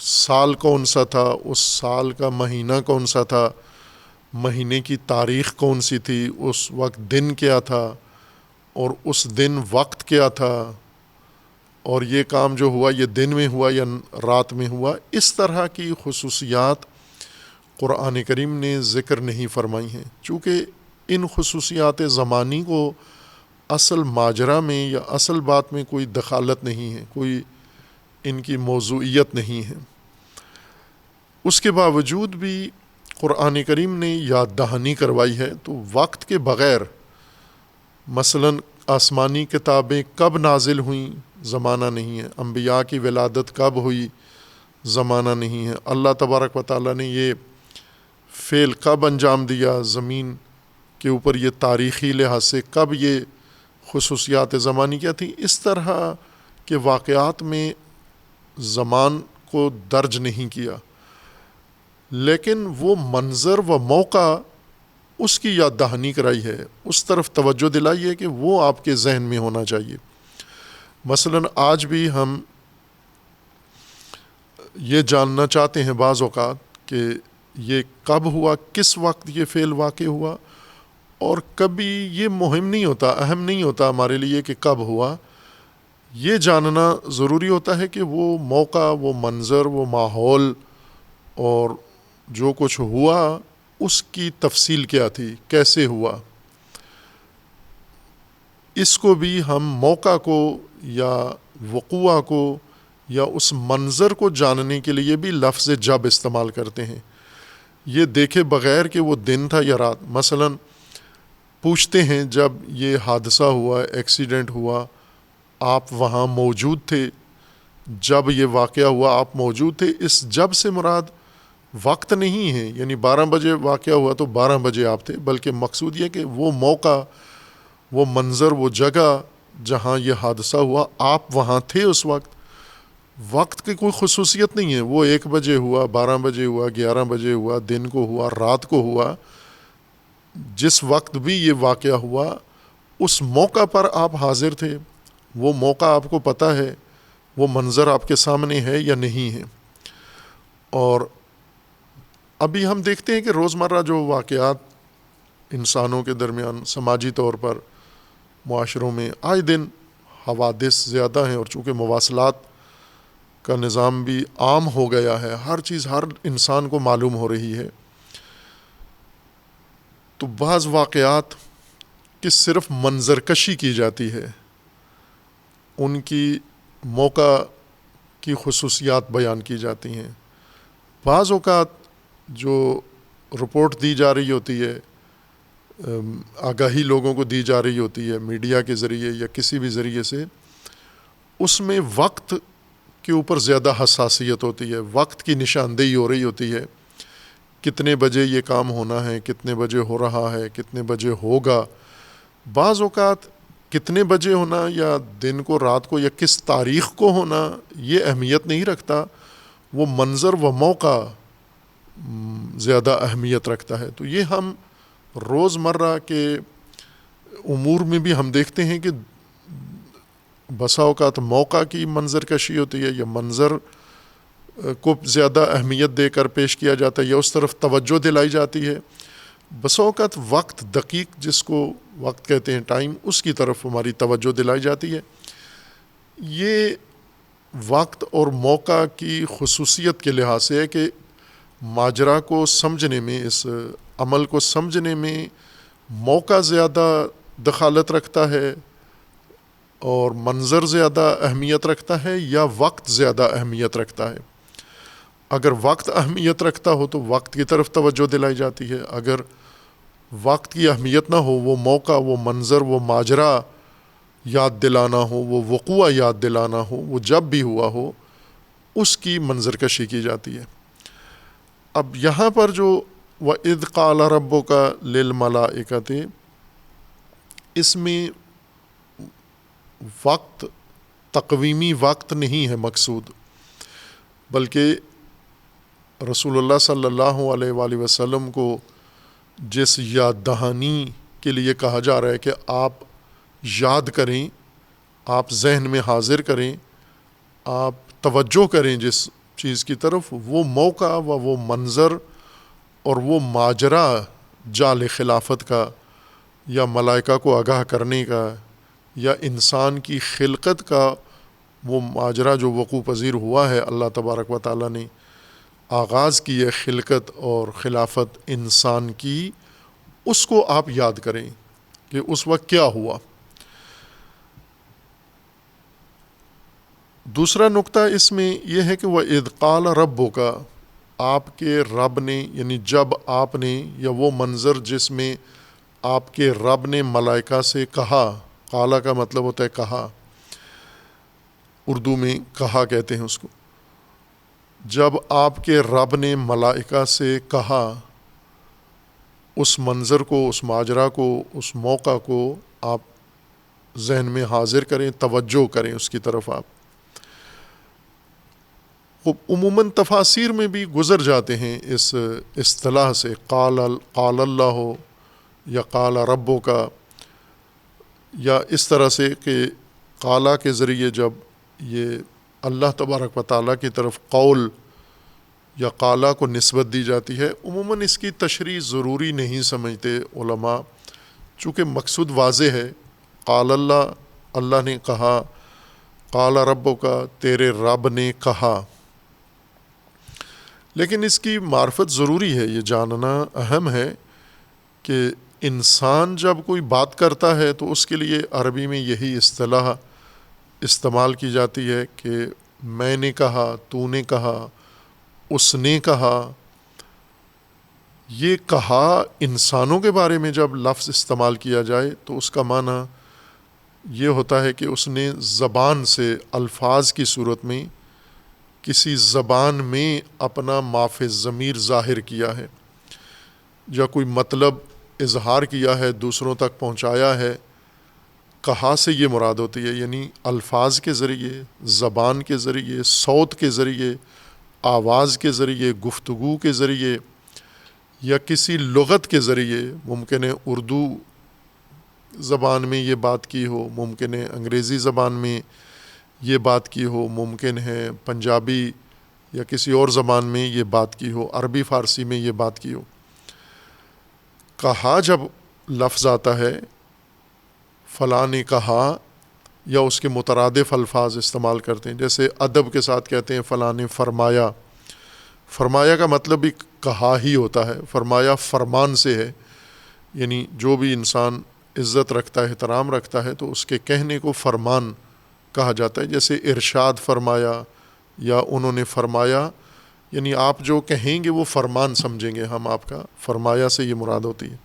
سال کون سا تھا، اس سال کا مہینہ کون سا تھا، مہینے کی تاریخ کون سی تھی، اس وقت دن کیا تھا، اور اس دن وقت کیا تھا، اور یہ کام جو ہوا یہ دن میں ہوا یا رات میں ہوا، اس طرح کی خصوصیات قرآن کریم نے ذکر نہیں فرمائی ہیں، چونکہ ان خصوصیات زمانی کو اصل ماجرا میں یا اصل بات میں کوئی دخالت نہیں ہے، کوئی ان کی موضوعیت نہیں ہے۔ اس کے باوجود بھی قرآن کریم نے یاد دہانی کروائی ہے، تو وقت کے بغیر مثلا آسمانی کتابیں کب نازل ہوئیں زمانہ نہیں ہے، انبیاء کی ولادت کب ہوئی زمانہ نہیں ہے، اللہ تبارک و تعالیٰ نے یہ فعل کب انجام دیا زمین کے اوپر، یہ تاریخی لحاظ سے کب یہ خصوصیات زمانی کیا تھی، اس طرح کے واقعات میں زمان کو درج نہیں کیا، لیکن وہ منظر و موقع اس کی یاد دہانی کرائی ہے، اس طرف توجہ دلائی ہے کہ وہ آپ کے ذہن میں ہونا چاہیے۔ مثلا آج بھی ہم یہ جاننا چاہتے ہیں بعض اوقات کہ یہ کب ہوا، کس وقت یہ فعل واقع ہوا، اور کبھی یہ مہم نہیں ہوتا، اہم نہیں ہوتا ہمارے لیے کہ کب ہوا، یہ جاننا ضروری ہوتا ہے کہ وہ موقع، وہ منظر، وہ ماحول اور جو کچھ ہوا اس کی تفصیل کیا تھی، کیسے ہوا۔ اس کو بھی ہم موقع کو یا وقوع کو یا اس منظر کو جاننے کے لیے بھی لفظ جب استعمال کرتے ہیں، یہ دیکھے بغیر کہ وہ دن تھا یا رات۔ مثلا پوچھتے ہیں جب یہ حادثہ ہوا، ایکسیڈنٹ ہوا، آپ وہاں موجود تھے، جب یہ واقعہ ہوا آپ موجود تھے، اس جب سے مراد وقت نہیں ہے، یعنی 12 بجے واقعہ ہوا تو 12 بجے آپ تھے، بلکہ مقصود یہ کہ وہ موقع، وہ منظر، وہ جگہ جہاں یہ حادثہ ہوا آپ وہاں تھے اس وقت۔ وقت کی کوئی خصوصیت نہیں ہے، وہ 1 بجے ہوا، 12 بجے ہوا، 11 بجے ہوا، دن کو ہوا، رات کو ہوا، جس وقت بھی یہ واقعہ ہوا اس موقع پر آپ حاضر تھے، وہ موقع آپ کو پتہ ہے، وہ منظر آپ کے سامنے ہے یا نہیں ہے۔ اور ابھی ہم دیکھتے ہیں کہ روزمرہ جو واقعات انسانوں کے درمیان سماجی طور پر معاشروں میں آئے دن حوادث زیادہ ہیں، اور چونکہ مواصلات کا نظام بھی عام ہو گیا ہے، ہر چیز ہر انسان کو معلوم ہو رہی ہے، تو بعض واقعات کی صرف منظر کشی کی جاتی ہے، ان کی موقع کی خصوصیات بیان کی جاتی ہیں۔ بعض اوقات جو رپورٹ دی جا رہی ہوتی ہے، آگاہی لوگوں کو دی جا رہی ہوتی ہے میڈیا کے ذریعے یا کسی بھی ذریعے سے، اس میں وقت کے اوپر زیادہ حساسیت ہوتی ہے، وقت کی نشاندہی ہو رہی ہوتی ہے، کتنے بجے یہ کام ہونا ہے، کتنے بجے ہو رہا ہے، کتنے بجے ہوگا۔ بعض اوقات کتنے بجے ہونا یا دن کو رات کو یا کس تاریخ کو ہونا یہ اہمیت نہیں رکھتا، وہ منظر و موقع زیادہ اہمیت رکھتا ہے۔ تو یہ ہم روزمرہ کے امور میں بھی ہم دیکھتے ہیں کہ بسا اوقات موقع کی منظر کشی ہوتی ہے یا منظر کو زیادہ اہمیت دے کر پیش کیا جاتا ہے یا اس طرف توجہ دلائی جاتی ہے۔ بسا اوقات وقت دقیق، جس کو وقت کہتے ہیں ٹائم، اس کی طرف ہماری توجہ دلائی جاتی ہے۔ یہ وقت اور موقع کی خصوصیت کے لحاظ سے ہے کہ ماجرا کو سمجھنے میں، اس عمل کو سمجھنے میں موقع زیادہ دخالت رکھتا ہے اور منظر زیادہ اہمیت رکھتا ہے یا وقت زیادہ اہمیت رکھتا ہے۔ اگر وقت اہمیت رکھتا ہو تو وقت کی طرف توجہ دلائی جاتی ہے، اگر وقت کی اہمیت نہ ہو، وہ موقع، وہ منظر، وہ ماجرا یاد دلانا ہو، وہ وقوع یاد دلانا ہو، وہ جب بھی ہوا ہو، اس کی منظر کشی کی جاتی ہے۔ اب یہاں پر جو وَإِذْ قَالَ رَبُّكَ لِلْمَلَائِكَةِ، اس میں وقت تقویمی وقت نہیں ہے مقصود، بلکہ رسول اللہ صلی اللہ علیہ وآلہ وسلم کو جس یاد دہانی کے لیے کہا جا رہا ہے کہ آپ یاد کریں، آپ ذہن میں حاضر کریں، آپ توجہ کریں جس چیز کی طرف، وہ موقع و وہ منظر اور وہ ماجرا جال خلافت کا یا ملائکہ کو آگاہ کرنے کا یا انسان کی خلقت کا وہ ماجرا جو وقوع پذیر ہوا ہے، اللہ تبارک و تعالیٰ نے آغاز کی ہے خلقت اور خلافت انسان کی، اس کو آپ یاد کریں کہ اس وقت کیا ہوا۔ دوسرا نقطہ اس میں یہ ہے کہ وَإِذْ قَالَ رَبُّكَ، آپ کے رب نے، یعنی جب آپ نے، یا وہ منظر جس میں آپ کے رب نے ملائکہ سے کہا، قالا کا مطلب ہوتا ہے کہا، اردو میں کہا کہتے ہیں اس کو، جب آپ کے رب نے ملائکہ سے کہا، اس منظر کو، اس ماجرا کو، اس موقع کو آپ ذہن میں حاضر کریں، توجہ کریں اس کی طرف۔ آپ عموماً تفاسیر میں بھی گزر جاتے ہیں اس اصطلاح سے، قال اللہ یا قال ربو کا، یا اس طرح سے کہ قالا کے ذریعے جب یہ اللہ تبارک و تعالیٰ کی طرف قول یا قالا کو نسبت دی جاتی ہے، عموماً اس کی تشریح ضروری نہیں سمجھتے علماء، چونکہ مقصود واضح ہے۔ قال اللہ، اللہ نے کہا، قال ربو کا، تیرے رب نے کہا۔ لیکن اس کی معرفت ضروری ہے، یہ جاننا اہم ہے کہ انسان جب کوئی بات کرتا ہے تو اس کے لیے عربی میں یہی اصطلاح استعمال کی جاتی ہے کہ میں نے کہا، تو نے کہا، اس نے کہا۔ یہ کہا انسانوں کے بارے میں جب لفظ استعمال کیا جائے تو اس کا معنی یہ ہوتا ہے کہ اس نے زبان سے، الفاظ کی صورت میں، کسی زبان میں اپنا ما فی الضمیر ظاہر کیا ہے، یا کوئی مطلب اظہار کیا ہے، دوسروں تک پہنچایا ہے۔ کہا سے یہ مراد ہوتی ہے، یعنی الفاظ کے ذریعے، زبان کے ذریعے، صوت کے ذریعے، آواز کے ذریعے، گفتگو کے ذریعے، یا کسی لغت کے ذریعے۔ ممکن ہے اردو زبان میں یہ بات کی ہو، ممکن ہے انگریزی زبان میں یہ بات کی ہو، ممکن ہے پنجابی یا کسی اور زبان میں یہ بات کی ہو، عربی فارسی میں یہ بات کی ہو۔ کہا جب لفظ آتا ہے، فلاں نے کہا، یا اس کے مترادف الفاظ استعمال کرتے ہیں، جیسے ادب کے ساتھ کہتے ہیں فلاں نے فرمایا۔ فرمایا کا مطلب بھی کہا ہی ہوتا ہے، فرمایا فرمان سے ہے، یعنی جو بھی انسان عزت رکھتا ہے، احترام رکھتا ہے، تو اس کے کہنے کو فرمان کہا جاتا ہے۔ جیسے ارشاد فرمایا یا انہوں نے فرمایا، یعنی آپ جو کہیں گے وہ فرمان سمجھیں گے ہم آپ کا، فرمایا سے یہ مراد ہوتی ہے۔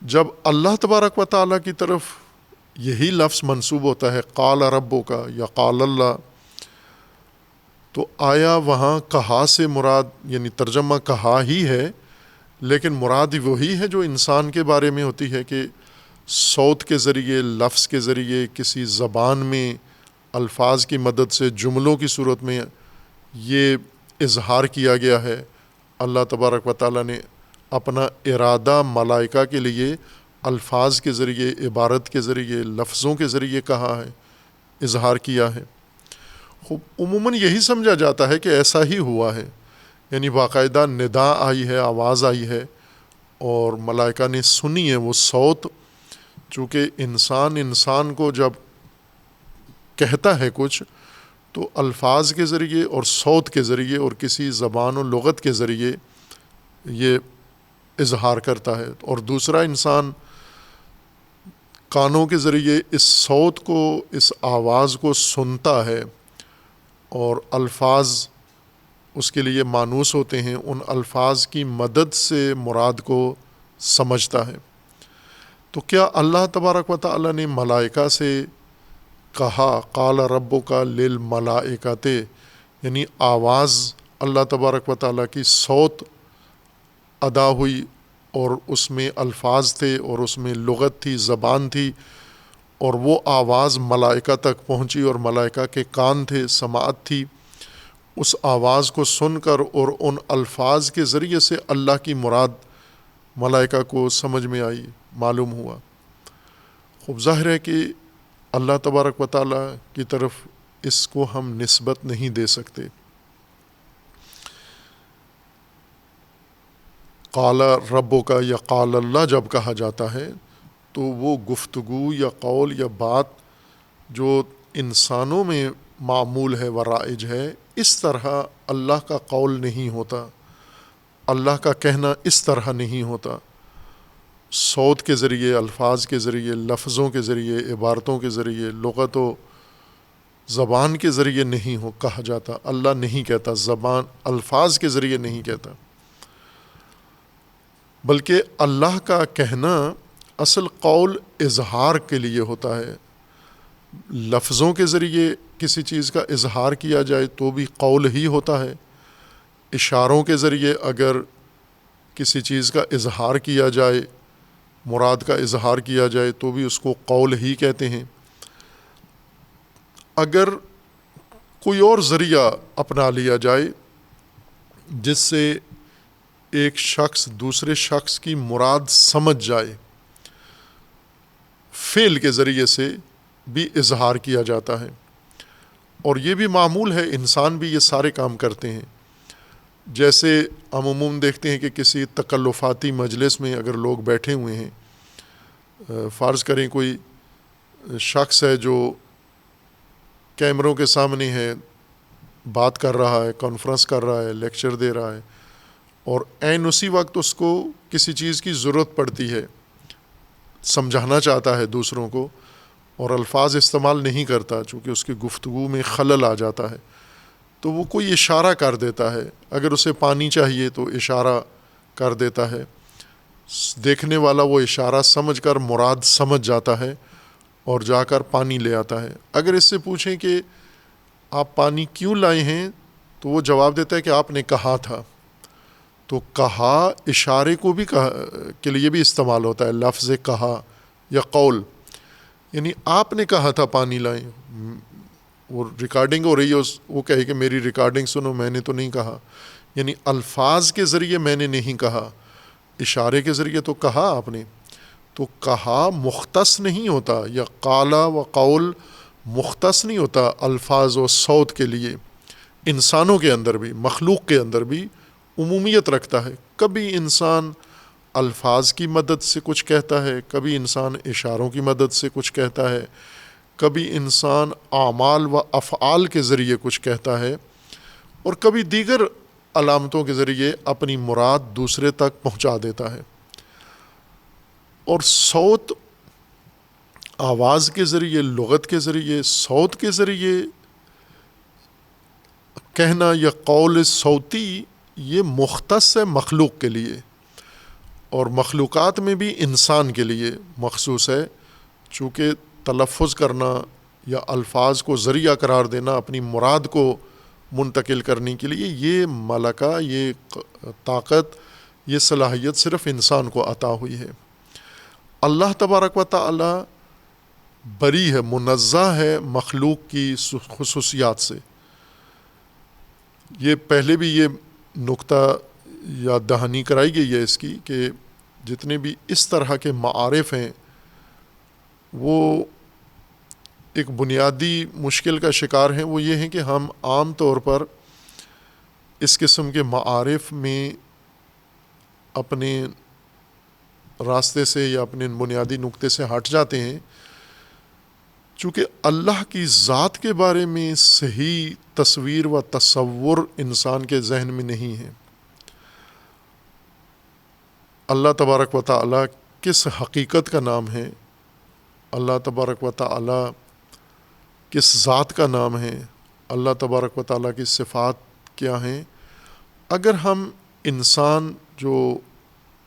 جب اللہ تبارک و تعالیٰ کی طرف یہی لفظ منسوب ہوتا ہے، قال ربو کا یا قال اللہ، تو آیا وہاں کہا سے مراد، یعنی ترجمہ کہا ہی ہے، لیکن مراد وہی ہے جو انسان کے بارے میں ہوتی ہے کہ صوت کے ذریعے، لفظ کے ذریعے، کسی زبان میں الفاظ کی مدد سے، جملوں کی صورت میں یہ اظہار کیا گیا ہے۔ اللہ تبارک و تعالیٰ نے اپنا ارادہ ملائکہ کے لیے الفاظ کے ذریعے، عبارت کے ذریعے، لفظوں کے ذریعے کہا ہے، اظہار کیا ہے۔ خوب عموماً یہی سمجھا جاتا ہے کہ ایسا ہی ہوا ہے، یعنی باقاعدہ ندا آئی ہے، آواز آئی ہے اور ملائکہ نے سنی ہے وہ صوت۔ چونکہ انسان کو جب کہتا ہے کچھ تو الفاظ کے ذریعے اور صوت کے ذریعے اور کسی زبان و لغت کے ذریعے یہ اظہار کرتا ہے، اور دوسرا انسان کانوں کے ذریعے اس صوت کو، اس آواز کو سنتا ہے اور الفاظ اس کے لیے مانوس ہوتے ہیں، ان الفاظ کی مدد سے مراد کو سمجھتا ہے۔ تو کیا اللہ تبارک و تعالیٰ نے ملائکہ سے کہا قال ربک للملائکۃ، یعنی آواز اللہ تبارک و تعالیٰ کی صوت ادا ہوئی اور اس میں الفاظ تھے اور اس میں لغت تھی، زبان تھی، اور وہ آواز ملائکہ تک پہنچی اور ملائکہ کے کان تھے، سماعت تھی، اس آواز کو سن کر اور ان الفاظ کے ذریعے سے اللہ کی مراد ملائکہ کو سمجھ میں آئی، معلوم ہوا۔ خوب ظاہر ہے کہ اللہ تبارک و تعالیٰ کی طرف اس کو ہم نسبت نہیں دے سکتے۔ قال ربک یا قال اللہ جب کہا جاتا ہے تو وہ گفتگو یا قول یا بات جو انسانوں میں معمول ہے و رائج ہے، اس طرح اللہ کا قول نہیں ہوتا، اللہ کا کہنا اس طرح نہیں ہوتا۔ صوت کے ذریعے، الفاظ کے ذریعے، لفظوں کے ذریعے، عبارتوں کے ذریعے، لغت و زبان کے ذریعے نہیں کہا جاتا۔ اللہ نہیں کہتا، زبان الفاظ کے ذریعے نہیں کہتا، بلکہ اللہ کا کہنا اصل قول اظہار کے لیے ہوتا ہے۔ لفظوں کے ذریعے کسی چیز کا اظہار کیا جائے تو بھی قول ہی ہوتا ہے، اشاروں کے ذریعے اگر کسی چیز کا اظہار کیا جائے، مراد کا اظہار کیا جائے تو بھی اس کو قول ہی کہتے ہیں۔ اگر کوئی اور ذریعہ اپنا لیا جائے جس سے ایک شخص دوسرے شخص کی مراد سمجھ جائے، فعل کے ذریعے سے بھی اظہار کیا جاتا ہے، اور یہ بھی معمول ہے، انسان بھی یہ سارے کام کرتے ہیں۔ جیسے ہم عموماً دیکھتے ہیں کہ کسی تکلفاتی مجلس میں اگر لوگ بیٹھے ہوئے ہیں، فرض کریں کوئی شخص ہے جو کیمروں کے سامنے ہے، بات کر رہا ہے، کانفرنس کر رہا ہے، لیکچر دے رہا ہے، اور عین اسی وقت اس کو کسی چیز کی ضرورت پڑتی ہے، سمجھانا چاہتا ہے دوسروں کو اور الفاظ استعمال نہیں کرتا چونکہ اس کی گفتگو میں خلل آ جاتا ہے، تو وہ کوئی اشارہ کر دیتا ہے۔ اگر اسے پانی چاہیے تو اشارہ کر دیتا ہے، دیکھنے والا وہ اشارہ سمجھ کر مراد سمجھ جاتا ہے اور جا کر پانی لے آتا ہے۔ اگر اس سے پوچھیں کہ آپ پانی کیوں لائے ہیں تو وہ جواب دیتا ہے کہ آپ نے کہا تھا۔ تو کہا اشارے کو بھی کے لیے بھی استعمال ہوتا ہے، لفظ کہا یا قول، یعنی آپ نے کہا تھا پانی لائیں، وہ ریکارڈنگ ہو رہی ہے، وہ کہے کہ میری ریکارڈنگ سنو، میں نے تو نہیں کہا، یعنی الفاظ کے ذریعے میں نے نہیں کہا، اشارے کے ذریعے تو کہا آپ نے۔ تو کہا مختص نہیں ہوتا، یا قالا و قول مختص نہیں ہوتا الفاظ و صوت کے لیے، انسانوں کے اندر بھی، مخلوق کے اندر بھی عمومیت رکھتا ہے۔ کبھی انسان الفاظ کی مدد سے کچھ کہتا ہے، کبھی انسان اشاروں کی مدد سے کچھ کہتا ہے، کبھی انسان اعمال و افعال کے ذریعے کچھ کہتا ہے، اور کبھی دیگر علامتوں کے ذریعے اپنی مراد دوسرے تک پہنچا دیتا ہے۔ اور صوت آواز کے ذریعے، لغت کے ذریعے، صوت کے ذریعے کہنا یا قول صوتی یہ مختص ہے مخلوق کے لیے، اور مخلوقات میں بھی انسان کے لیے مخصوص ہے، چونکہ تلفظ کرنا یا الفاظ کو ذریعہ قرار دینا اپنی مراد کو منتقل کرنے کے لیے، یہ ملکہ، یہ طاقت، یہ صلاحیت صرف انسان کو عطا ہوئی ہے۔ اللہ تبارک و تعالی بری ہے، منزہ ہے مخلوق کی خصوصیات سے۔ یہ پہلے بھی یہ نقطہ یاد دہانی کرائی گئی ہے اس کی کہ جتنے بھی اس طرح کے معارف ہیں وہ ایک بنیادی مشکل کا شکار ہیں۔ وہ یہ ہیں کہ ہم عام طور پر اس قسم کے معارف میں اپنے راستے سے یا اپنے بنیادی نقطے سے ہٹ جاتے ہیں، چونکہ اللہ کی ذات کے بارے میں صحیح تصویر و تصور انسان کے ذہن میں نہیں ہے۔ اللہ تبارک و تعالیٰ کس حقیقت کا نام ہے، اللہ تبارک و تعالیٰ کس ذات کا نام ہے، اللہ تبارک و تعالیٰ کی صفات کیا ہیں، اگر ہم انسان جو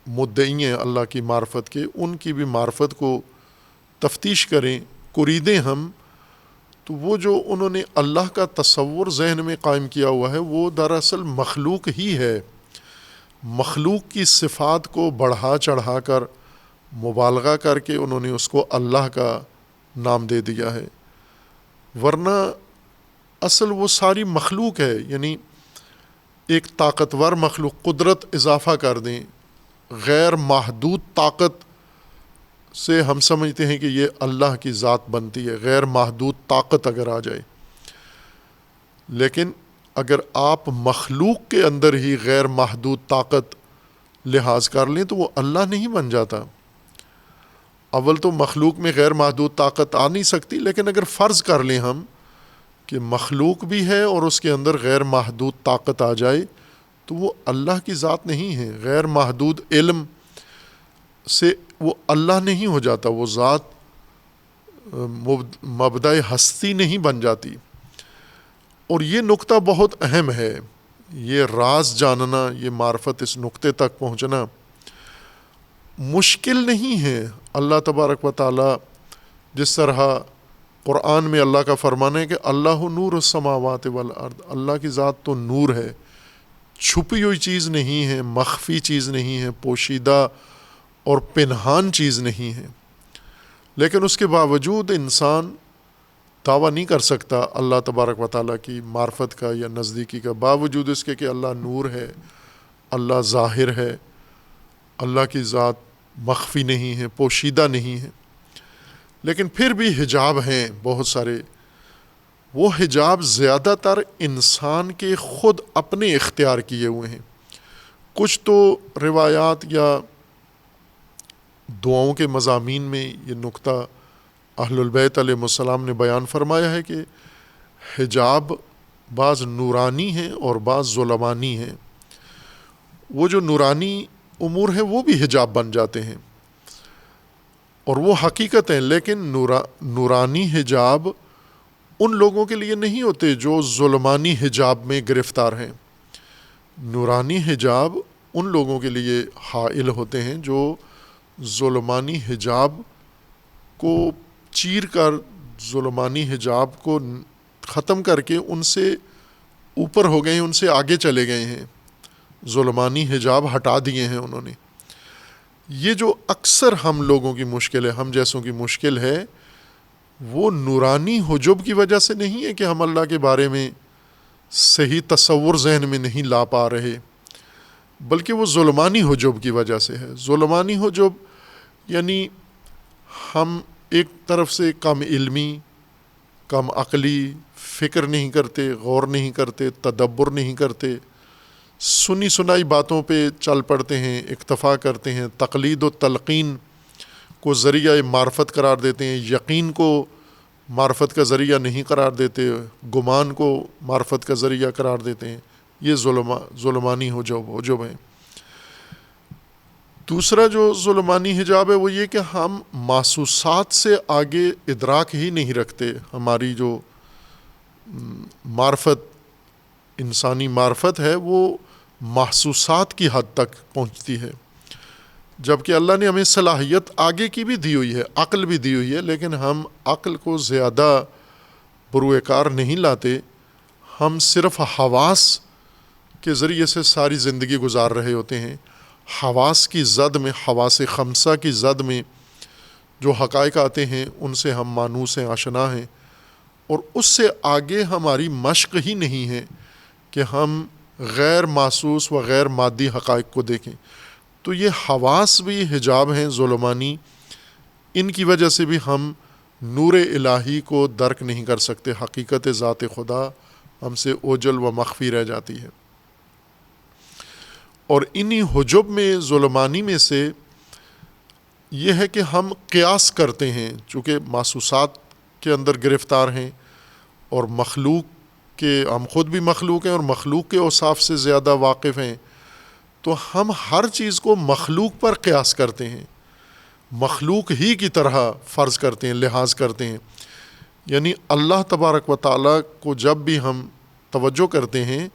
مدعی ہیں اللہ کی معرفت کے، ان کی بھی معرفت کو تفتیش کریں، قریدیں ہم، تو وہ جو انہوں نے اللہ کا تصور ذہن میں قائم کیا ہوا ہے وہ دراصل مخلوق ہی ہے۔ مخلوق کی صفات کو بڑھا چڑھا کر مبالغہ کر کے انہوں نے اس کو اللہ کا نام دے دیا ہے، ورنہ اصل وہ ساری مخلوق ہے۔ یعنی ایک طاقتور مخلوق، قدرت اضافہ کر دیں، غیر محدود طاقت سے ہم سمجھتے ہیں کہ یہ اللہ کی ذات بنتی ہے، غیر محدود طاقت اگر آ جائے، لیکن اگر آپ مخلوق کے اندر ہی غیر محدود طاقت لحاظ کر لیں تو وہ اللہ نہیں بن جاتا۔ اول تو مخلوق میں غیر محدود طاقت آ نہیں سکتی، لیکن اگر فرض کر لیں ہم کہ مخلوق بھی ہے اور اس کے اندر غیر محدود طاقت آ جائے تو وہ اللہ کی ذات نہیں ہے۔ غیر محدود علم سے وہ اللہ نہیں ہو جاتا، وہ ذات مبدأ ہستی نہیں بن جاتی۔ اور یہ نقطہ بہت اہم ہے، یہ راز جاننا، یہ معرفت، اس نقطے تک پہنچنا مشکل نہیں ہے۔ اللہ تبارک و تعالی جس طرح قرآن میں اللہ کا فرمان ہے کہ اللہ نور السماوات والارض، اللہ کی ذات تو نور ہے، چھپی ہوئی چیز نہیں ہے، مخفی چیز نہیں ہے، پوشیدہ اور پنہان چیز نہیں ہے، لیکن اس کے باوجود انسان دعویٰ نہیں کر سکتا اللہ تبارک و تعالیٰ کی معرفت کا یا نزدیکی کا، باوجود اس کے کہ اللہ نور ہے، اللہ ظاہر ہے، اللہ کی ذات مخفی نہیں ہے، پوشیدہ نہیں ہے۔ لیکن پھر بھی حجاب ہیں بہت سارے، وہ حجاب زیادہ تر انسان کے خود اپنے اختیار کیے ہوئے ہیں۔ کچھ تو روایات یا دعاؤں کے مضامین میں یہ نقطہ اہل البیت علیہ السلام نے بیان فرمایا ہے کہ حجاب بعض نورانی ہیں اور بعض ظلمانی ہیں۔ وہ جو نورانی امور ہیں وہ بھی حجاب بن جاتے ہیں اور وہ حقیقت ہیں، لیکن نورانی حجاب ان لوگوں کے لیے نہیں ہوتے جو ظلمانی حجاب میں گرفتار ہیں۔ نورانی حجاب ان لوگوں کے لیے حائل ہوتے ہیں جو ظلمانی حجاب کو چیر کر، ظلمانی حجاب کو ختم کر کے ان سے اوپر ہو گئے ہیں، ان سے آگے چلے گئے ہیں، ظلمانی حجاب ہٹا دیے ہیں انہوں نے۔ یہ جو اکثر ہم لوگوں کی مشکل ہے، ہم جیسوں کی مشکل ہے، وہ نورانی حجب کی وجہ سے نہیں ہے کہ ہم اللہ کے بارے میں صحیح تصور ذہن میں نہیں لا پا رہے، بلکہ وہ ظلمانی حجب کی وجہ سے ہے۔ ظلمانی حجب یعنی ہم ایک طرف سے کم علمی، کم عقلی، فکر نہیں کرتے، غور نہیں کرتے، تدبر نہیں کرتے، سنی سنائی باتوں پہ چل پڑتے ہیں، اکتفا کرتے ہیں، تقلید و تلقین کو ذریعہ معرفت قرار دیتے ہیں، یقین کو معرفت کا ذریعہ نہیں قرار دیتے، گمان کو معرفت کا ذریعہ قرار دیتے ہیں۔ یہ ظلمانی حجب ہیں۔ دوسرا جو ظلمانی حجاب ہے وہ یہ کہ ہم محسوسات سے آگے ادراک ہی نہیں رکھتے۔ ہماری جو معرفت، انسانی معرفت ہے، وہ محسوسات کی حد تک پہنچتی ہے، جبکہ اللہ نے ہمیں صلاحیت آگے کی بھی دی ہوئی ہے، عقل بھی دی ہوئی ہے، لیکن ہم عقل کو زیادہ بروئے کار نہیں لاتے۔ ہم صرف حواس کے ذریعے سے ساری زندگی گزار رہے ہوتے ہیں۔ حواس کی زد میں، حواس خمسہ کی زد میں جو حقائق آتے ہیں ان سے ہم مانوس ہیں، آشنا ہیں، اور اس سے آگے ہماری مشق ہی نہیں ہے کہ ہم غیر محسوس و غیر مادی حقائق کو دیکھیں۔ تو یہ حواس بھی حجاب ہیں ظلمانی، ان کی وجہ سے بھی ہم نور الہی کو درک نہیں کر سکتے، حقیقت ذات خدا ہم سے اوجل و مخفی رہ جاتی ہے۔ اور انہی حجب میں ظلمانی میں سے یہ ہے کہ ہم قیاس کرتے ہیں، چونکہ محسوسات کے اندر گرفتار ہیں اور مخلوق کے، ہم خود بھی مخلوق ہیں اور مخلوق کے اوصاف سے زیادہ واقف ہیں، تو ہم ہر چیز کو مخلوق پر قیاس کرتے ہیں، مخلوق ہی کی طرح فرض کرتے ہیں، لحاظ کرتے ہیں۔ یعنی اللہ تبارک و تعالیٰ کو جب بھی ہم توجہ کرتے ہیں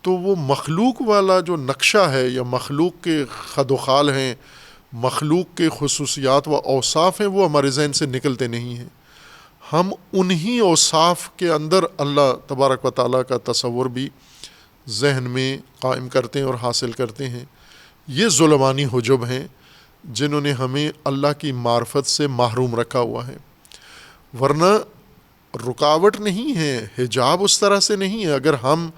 تو وہ مخلوق والا جو نقشہ ہے یا مخلوق کے خد و خال ہیں، مخلوق کے خصوصیات و اوصاف ہیں، وہ ہمارے ذہن سے نکلتے نہیں ہیں۔ ہم انہی اوصاف کے اندر اللہ تبارک و تعالیٰ کا تصور بھی ذہن میں قائم کرتے ہیں اور حاصل کرتے ہیں۔ یہ ظلمانی حجب ہیں جنہوں نے ہمیں اللہ کی معرفت سے محروم رکھا ہوا ہے، ورنہ رکاوٹ نہیں ہے، حجاب اس طرح سے نہیں ہے۔ اگر ہم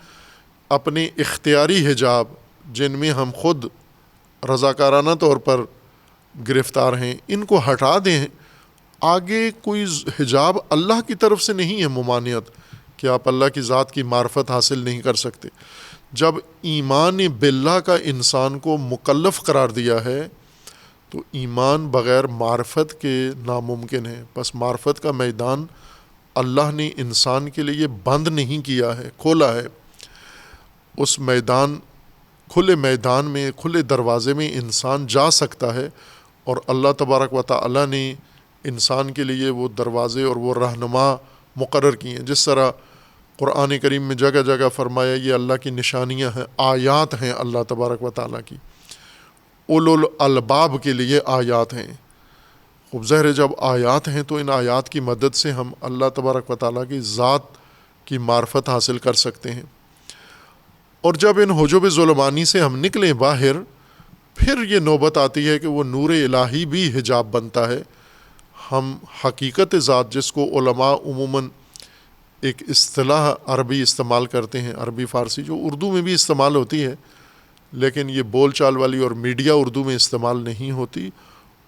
اپنے اختیاری حجاب جن میں ہم خود رضاکارانہ طور پر گرفتار ہیں ان کو ہٹا دیں، آگے کوئی حجاب اللہ کی طرف سے نہیں ہے ممانعت کہ آپ اللہ کی ذات کی معرفت حاصل نہیں کر سکتے۔ جب ایمان باللہ کا انسان کو مکلف قرار دیا ہے تو ایمان بغیر معرفت کے ناممکن ہے۔ بس معرفت کا میدان اللہ نے انسان کے لیے بند نہیں کیا ہے، کھولا ہے۔ اس میدان، کھلے میدان میں، کھلے دروازے میں انسان جا سکتا ہے، اور اللہ تبارک و تعالیٰ نے انسان کے لیے وہ دروازے اور وہ رہنما مقرر کیے ہیں۔ جس طرح قرآن کریم میں جگہ جگہ فرمایا یہ اللہ کی نشانیاں ہیں، آیات ہیں اللہ تبارک و تعالیٰ کی، اولو الالباب کے لیے آیات ہیں۔ خوب ظاہر ہے جب آیات ہیں تو ان آیات کی مدد سے ہم اللہ تبارک و تعالیٰ کی ذات کی معرفت حاصل کر سکتے ہیں۔ اور جب ان حجب ظلمانی سے ہم نکلیں باہر، پھر یہ نوبت آتی ہے کہ وہ نور الہی بھی حجاب بنتا ہے۔ ہم حقیقت ذات، جس کو علماء عموماً ایک اصطلاح عربی استعمال کرتے ہیں، عربی فارسی جو اردو میں بھی استعمال ہوتی ہے لیکن یہ بول چال والی اور میڈیا اردو میں استعمال نہیں ہوتی،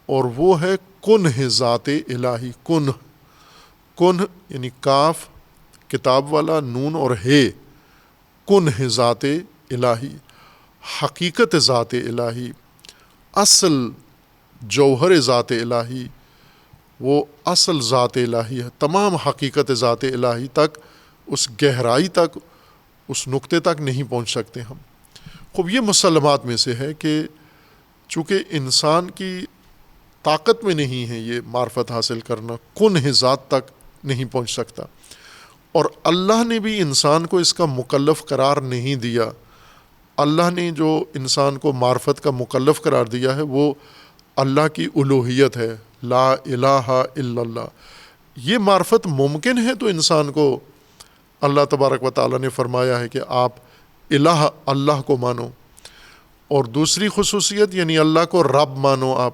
اور وہ ہے کنہ ذات الہی۔ کنہ یعنی کاف کتاب والا، نون اور ہے، کنہ ذات الہی، حقیقت ذات الہی، اصل جوہر ذات الہی، وہ اصل ذات الہی ہے۔ تمام حقیقت ذات الہی تک، اس گہرائی تک، اس نقطے تک نہیں پہنچ سکتے ہم۔ خوب یہ مسلمات میں سے ہے کہ چونکہ انسان کی طاقت میں نہیں ہے یہ معرفت حاصل کرنا، کنہ ذات تک نہیں پہنچ سکتا، اور اللہ نے بھی انسان کو اس کا مکلف قرار نہیں دیا۔ اللہ نے جو انسان کو معرفت کا مکلف قرار دیا ہے وہ اللہ کی الوہیت ہے، لا الہ الا اللہ۔ یہ معرفت ممکن ہے تو انسان کو اللہ تبارک و تعالیٰ نے فرمایا ہے کہ آپ الہ اللہ کو مانو، اور دوسری خصوصیت یعنی اللہ کو رب مانو۔ آپ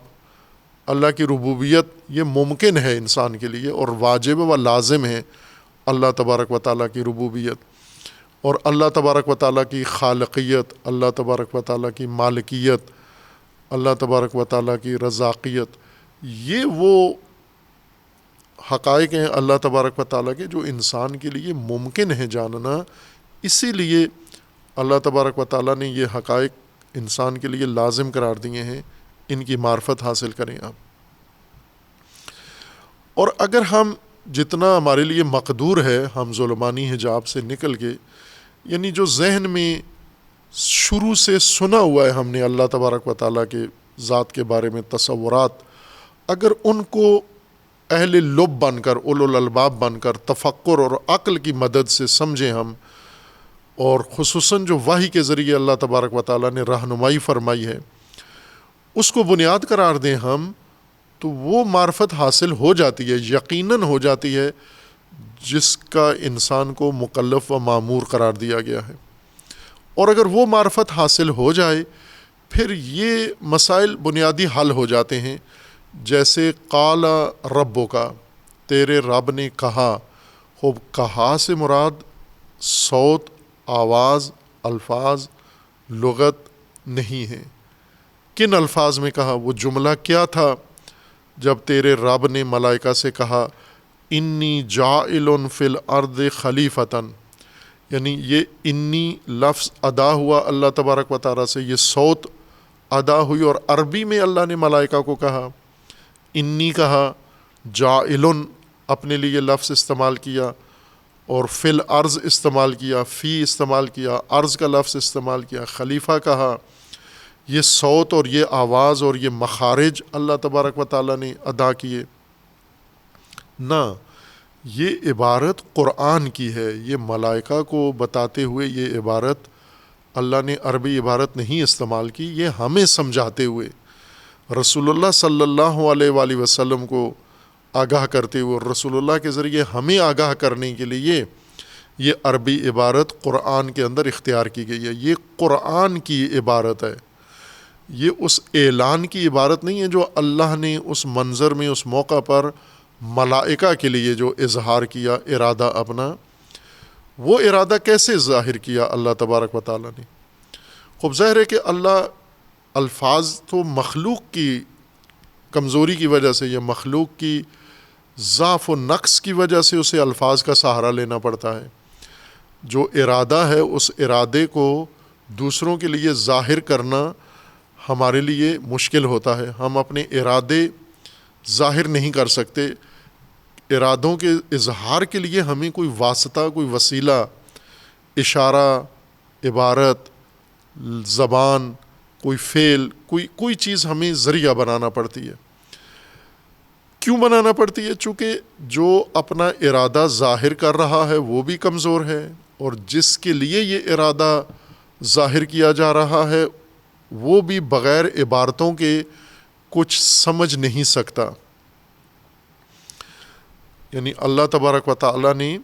اللہ کی ربوبیت یہ ممکن ہے انسان کے لیے، اور واجب و لازم ہے اللہ تبارک و تعالیٰ کی ربوبیت، اور اللہ تبارک و تعالیٰ کی خالقیت، اللہ تبارک و تعالیٰ کی مالکیت، اللہ تبارک و تعالیٰ کی رزاقیت، یہ وہ حقائق ہیں اللہ تبارک و تعالیٰ کے جو انسان کے لیے ممکن ہے جاننا۔ اسی لیے اللہ تبارک و تعالیٰ نے یہ حقائق انسان کے لیے لازم قرار دیے ہیں، ان کی معرفت حاصل کریں آپ۔ اور اگر ہم جتنا ہمارے لیے مقدور ہے ہم ظلمانی حجاب سے نکل کے، یعنی جو ذہن میں شروع سے سنا ہوا ہے ہم نے اللہ تبارک و تعالیٰ کے ذات کے بارے میں تصورات، اگر ان کو اہل لب بن کر، اولو الالباب بن کر، تفکر اور عقل کی مدد سے سمجھیں ہم، اور خصوصاً جو وحی کے ذریعے اللہ تبارک و تعالیٰ نے رہنمائی فرمائی ہے اس کو بنیاد قرار دیں ہم، تو وہ معرفت حاصل ہو جاتی ہے، یقیناً ہو جاتی ہے، جس کا انسان کو مکلف و مامور قرار دیا گیا ہے۔ اور اگر وہ معرفت حاصل ہو جائے پھر یہ مسائل بنیادی حل ہو جاتے ہیں جیسے قال ربک، تیرے رب نے کہا. خوب کہا سے مراد صوت، آواز، الفاظ، لغت نہیں ہے. کن الفاظ میں کہا؟ وہ جملہ کیا تھا جب تیرے رب نے ملائکہ سے کہا انی جاعل فی الارض خلیفتاً، یعنی یہ انی لفظ ادا ہوا اللہ تبارک و تعالیٰ سے، یہ صوت ادا ہوئی، اور عربی میں اللہ نے ملائکہ کو کہا، انی کہا، جاعل اپنے لیے لفظ استعمال کیا، اور فی الارض استعمال کیا، فی استعمال کیا، ارض کا لفظ استعمال کیا، خلیفہ کہا. یہ صوت اور یہ آواز اور یہ مخارج اللہ تبارک و تعالیٰ نے ادا کیے نہ. یہ عبارت قرآن کی ہے، یہ ملائکہ کو بتاتے ہوئے یہ عبارت اللہ نے عربی عبارت نہیں استعمال کی، یہ ہمیں سمجھاتے ہوئے رسول اللہ صلی اللہ علیہ وآلہ وسلم کو آگاہ کرتے ہوئے، اور رسول اللہ کے ذریعے ہمیں آگاہ کرنے کے لیے یہ عربی عبارت قرآن کے اندر اختیار کی گئی ہے. یہ قرآن کی عبارت ہے، یہ اس اعلان کی عبارت نہیں ہے جو اللہ نے اس منظر میں اس موقع پر ملائکہ کے لیے جو اظہار کیا ارادہ اپنا. وہ ارادہ کیسے ظاہر کیا اللہ تبارک و تعالیٰ نے؟ خوب ظاہر ہے کہ اللہ الفاظ تو مخلوق کی کمزوری کی وجہ سے یا مخلوق کی ضعف و نقص کی وجہ سے اسے الفاظ کا سہارا لینا پڑتا ہے. جو ارادہ ہے اس ارادے کو دوسروں کے لیے ظاہر کرنا ہمارے لیے مشکل ہوتا ہے. ہم اپنے ارادے ظاہر نہیں کر سکتے. ارادوں کے اظہار کے لیے ہمیں کوئی واسطہ، کوئی وسیلہ، اشارہ، عبارت، زبان، کوئی فعل، کوئی چیز ہمیں ذریعہ بنانا پڑتی ہے. کیوں بنانا پڑتی ہے؟ چونکہ جو اپنا ارادہ ظاہر کر رہا ہے وہ بھی کمزور ہے، اور جس کے لیے یہ ارادہ ظاہر کیا جا رہا ہے وہ بھی بغیر عبارتوں کے کچھ سمجھ نہیں سکتا. یعنی اللہ تبارک و تعالیٰ نے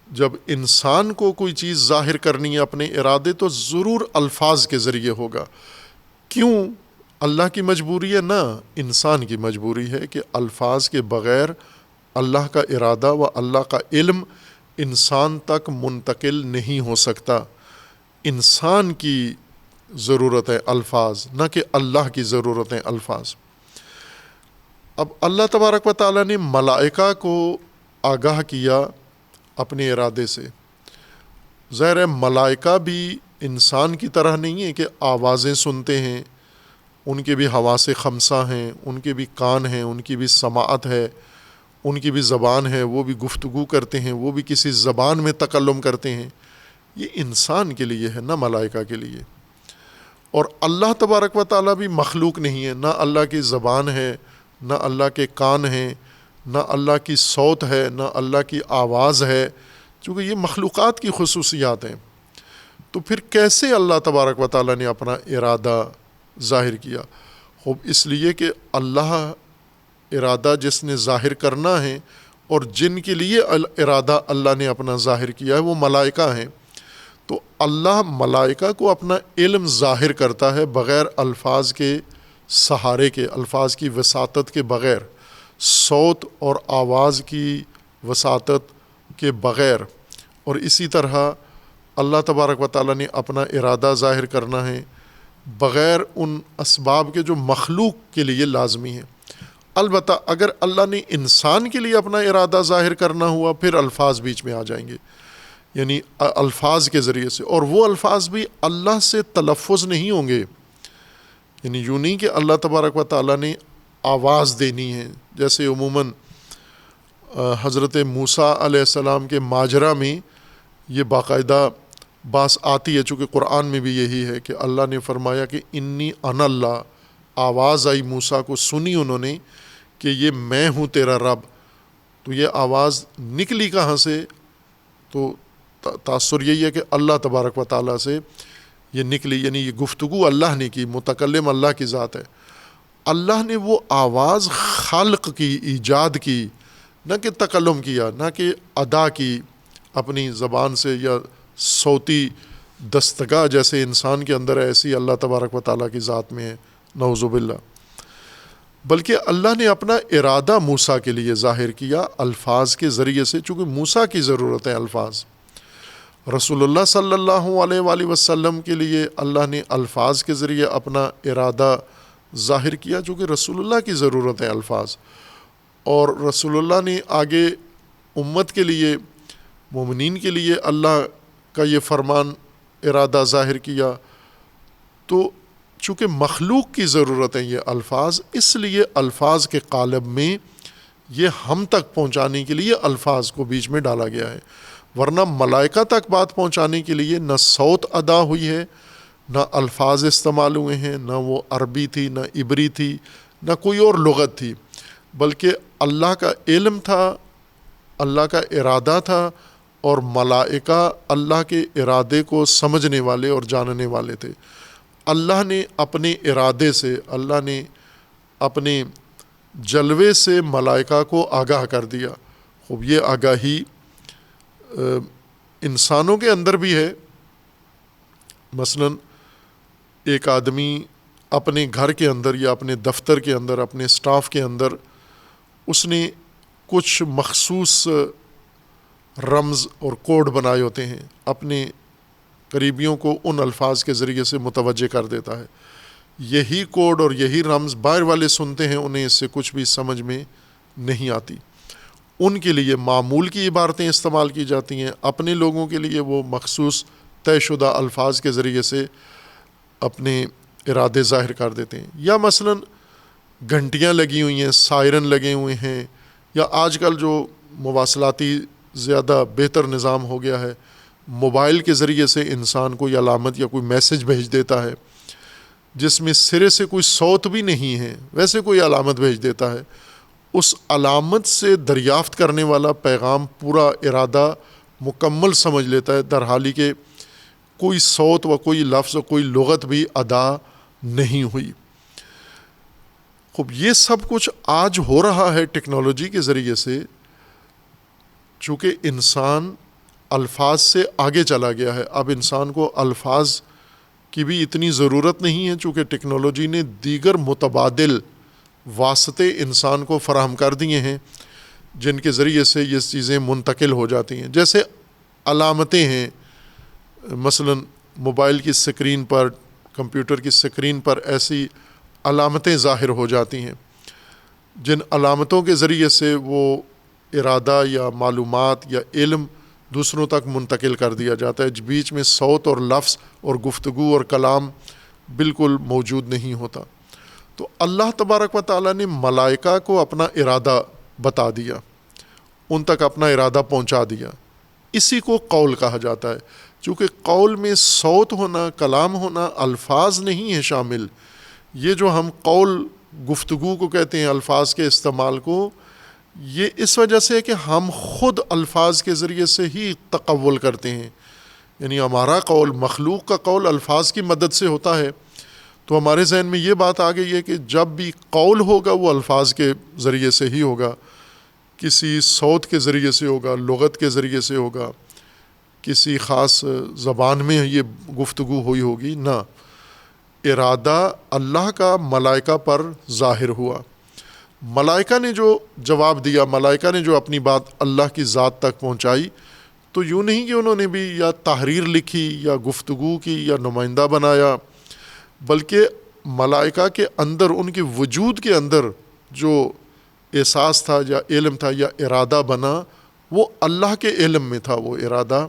جب انسان کو کوئی چیز ظاہر کرنی ہے اپنے ارادے تو ضرور الفاظ کے ذریعے ہوگا. کیوں؟ اللہ کی مجبوری ہے؟ نہ، انسان کی مجبوری ہے کہ الفاظ کے بغیر اللہ کا ارادہ و اللہ کا علم انسان تک منتقل نہیں ہو سکتا. انسان کی ضرورت ہے الفاظ، نہ کہ اللہ کی ضرورت ہے الفاظ. اب اللہ تبارک و تعالیٰ نے ملائکہ کو آگاہ کیا اپنے ارادے سے. ظاہر ہے ملائکہ بھی انسان کی طرح نہیں ہے کہ آوازیں سنتے ہیں، ان کے بھی حواس خمسہ ہیں، ان کے بھی کان ہیں، ان کی بھی سماعت ہے، ان کی بھی زبان ہے، وہ بھی گفتگو کرتے ہیں، وہ بھی کسی زبان میں تکلم کرتے ہیں. یہ انسان کے لیے ہے، نہ ملائکہ کے لیے. اور اللہ تبارک و تعالیٰ بھی مخلوق نہیں ہے، نہ اللہ کی زبان ہے، نہ اللہ کے کان ہیں، نہ اللہ کی صوت ہے، نہ اللہ کی آواز ہے، چونکہ یہ مخلوقات کی خصوصیات ہیں. تو پھر کیسے اللہ تبارک و تعالیٰ نے اپنا ارادہ ظاہر کیا؟ خوب اس لیے کہ اللہ ارادہ جس نے ظاہر کرنا ہے اور جن کے لیے ارادہ اللہ نے اپنا ظاہر کیا ہے وہ ملائکہ ہیں. تو اللہ ملائکہ کو اپنا علم ظاہر کرتا ہے بغیر الفاظ کے سہارے کے، الفاظ کی وساطت کے بغیر، صوت اور آواز کی وساطت کے بغیر. اور اسی طرح اللہ تبارک و تعالیٰ نے اپنا ارادہ ظاہر کرنا ہے بغیر ان اسباب کے جو مخلوق کے لیے لازمی ہیں. البتہ اگر اللہ نے انسان کے لیے اپنا ارادہ ظاہر کرنا ہوا پھر الفاظ بیچ میں آ جائیں گے، یعنی الفاظ کے ذریعے سے، اور وہ الفاظ بھی اللہ سے تلفظ نہیں ہوں گے. یعنی یوں نہیں کہ اللہ تبارک و تعالیٰ نے آواز دینی ہے، جیسے عموماً حضرت موسیٰ علیہ السلام کے ماجرا میں یہ باقاعدہ بات آتی ہے، چونکہ قرآن میں بھی یہی ہے کہ اللہ نے فرمایا کہ انی انا اللہ. آواز آئی موسیٰ کو، سنی انہوں نے کہ یہ میں ہوں تیرا رب. تو یہ آواز نکلی کہاں سے؟ تو تاثر یہی ہے کہ اللہ تبارک و تعالیٰ سے یہ نکلی، یعنی یہ گفتگو اللہ نے کی، متکلم اللہ کی ذات ہے. اللہ نے وہ آواز خلق کی، ایجاد کی، نہ کہ تکلم کیا، نہ کہ ادا کی اپنی زبان سے یا صوتی دستگاہ جیسے انسان کے اندر ہے ایسی اللہ تبارک و تعالیٰ کی ذات میں ہے، نعوذ باللہ. بلکہ اللہ نے اپنا ارادہ موسیٰ کے لیے ظاہر کیا الفاظ کے ذریعے سے، چونکہ موسیٰ کی ضرورت ہے الفاظ۔ رسول اللہ صلی اللہ علیہ وآلہ وسلم کے لیے اللہ نے الفاظ کے ذریعے اپنا ارادہ ظاہر کیا، چونکہ رسول اللہ کی ضرورت ہے الفاظ، اور رسول اللہ نے آگے امت کے لیے، مومنین کے لیے اللہ کا یہ فرمان ارادہ ظاہر کیا۔ تو چونکہ مخلوق کی ضرورت ہے یہ الفاظ، اس لیے الفاظ کے قالب میں یہ ہم تک پہنچانے کے لیے الفاظ کو بیچ میں ڈالا گیا ہے، ورنہ ملائکہ تک بات پہنچانے کے لیے نہ صوت ادا ہوئی ہے، نہ الفاظ استعمال ہوئے ہیں، نہ وہ عربی تھی، نہ عبری تھی، نہ کوئی اور لغت تھی، بلکہ اللہ کا علم تھا، اللہ کا ارادہ تھا، اور ملائکہ اللہ کے ارادے کو سمجھنے والے اور جاننے والے تھے۔ اللہ نے اپنے ارادے سے، اللہ نے اپنے جلوے سے ملائکہ کو آگاہ کر دیا۔ خوب یہ آگاہی انسانوں کے اندر بھی ہے۔ مثلا ایک آدمی اپنے گھر کے اندر یا اپنے دفتر کے اندر، اپنے سٹاف کے اندر، اس نے کچھ مخصوص رمز اور کوڈ بنائے ہوتے ہیں، اپنے قریبیوں کو ان الفاظ کے ذریعے سے متوجہ کر دیتا ہے۔ یہی کوڈ اور یہی رمز باہر والے سنتے ہیں، انہیں اس سے کچھ بھی سمجھ میں نہیں آتی۔ ان کے لیے معمول کی عبارتیں استعمال کی جاتی ہیں، اپنے لوگوں کے لیے وہ مخصوص طے شدہ الفاظ کے ذریعے سے اپنے ارادے ظاہر کر دیتے ہیں۔ یا مثلا گھنٹیاں لگی ہوئی ہیں، سائرن لگے ہوئے ہیں، یا آج کل جو مواصلاتی زیادہ بہتر نظام ہو گیا ہے، موبائل کے ذریعے سے انسان کوئی علامت یا کوئی میسج بھیج دیتا ہے جس میں سرے سے کوئی صوت بھی نہیں ہے، ویسے کوئی علامت بھیج دیتا ہے، اس علامت سے دریافت کرنے والا پیغام پورا ارادہ مکمل سمجھ لیتا ہے، در حالی کہ کوئی صوت و کوئی لفظ و کوئی لغت بھی ادا نہیں ہوئی۔ خوب یہ سب کچھ آج ہو رہا ہے ٹیکنالوجی کے ذریعے سے، چونکہ انسان الفاظ سے آگے چلا گیا ہے۔ اب انسان کو الفاظ کی بھی اتنی ضرورت نہیں ہے، چونکہ ٹیکنالوجی نے دیگر متبادل واسطے انسان کو فراہم کر دیے ہیں جن کے ذریعے سے یہ چیزیں منتقل ہو جاتی ہیں۔ جیسے علامتیں ہیں، مثلا موبائل کی سکرین پر، کمپیوٹر کی سکرین پر ایسی علامتیں ظاہر ہو جاتی ہیں جن علامتوں کے ذریعے سے وہ ارادہ یا معلومات یا علم دوسروں تک منتقل کر دیا جاتا ہے۔ بیچ میں صوت اور لفظ اور گفتگو اور کلام بالکل موجود نہیں ہوتا۔ تو اللہ تبارک و تعالیٰ نے ملائکہ کو اپنا ارادہ بتا دیا، ان تک اپنا ارادہ پہنچا دیا۔ اسی کو قول کہا جاتا ہے، چونکہ قول میں صوت ہونا، کلام ہونا، الفاظ نہیں ہے شامل۔ یہ جو ہم قول گفتگو کو کہتے ہیں، الفاظ کے استعمال کو، یہ اس وجہ سے ہے کہ ہم خود الفاظ کے ذریعے سے ہی تقول کرتے ہیں، یعنی ہمارا قول، مخلوق کا قول الفاظ کی مدد سے ہوتا ہے۔ تو ہمارے ذہن میں یہ بات آ گئی ہے کہ جب بھی قول ہوگا وہ الفاظ کے ذریعے سے ہی ہوگا، کسی صوت کے ذریعے سے ہوگا، لغت کے ذریعے سے ہوگا، کسی خاص زبان میں یہ گفتگو ہوئی ہوگی، نہ، ارادہ اللہ کا ملائکہ پر ظاہر ہوا۔ ملائکہ نے جو جواب دیا، ملائکہ نے جو اپنی بات اللہ کی ذات تک پہنچائی، تو یوں نہیں کہ انہوں نے بھی یا تحریر لکھی یا گفتگو کی یا نمائندہ بنایا، بلکہ ملائکہ کے اندر، ان کے وجود کے اندر جو احساس تھا یا علم تھا یا ارادہ بنا، وہ اللہ کے علم میں تھا وہ ارادہ۔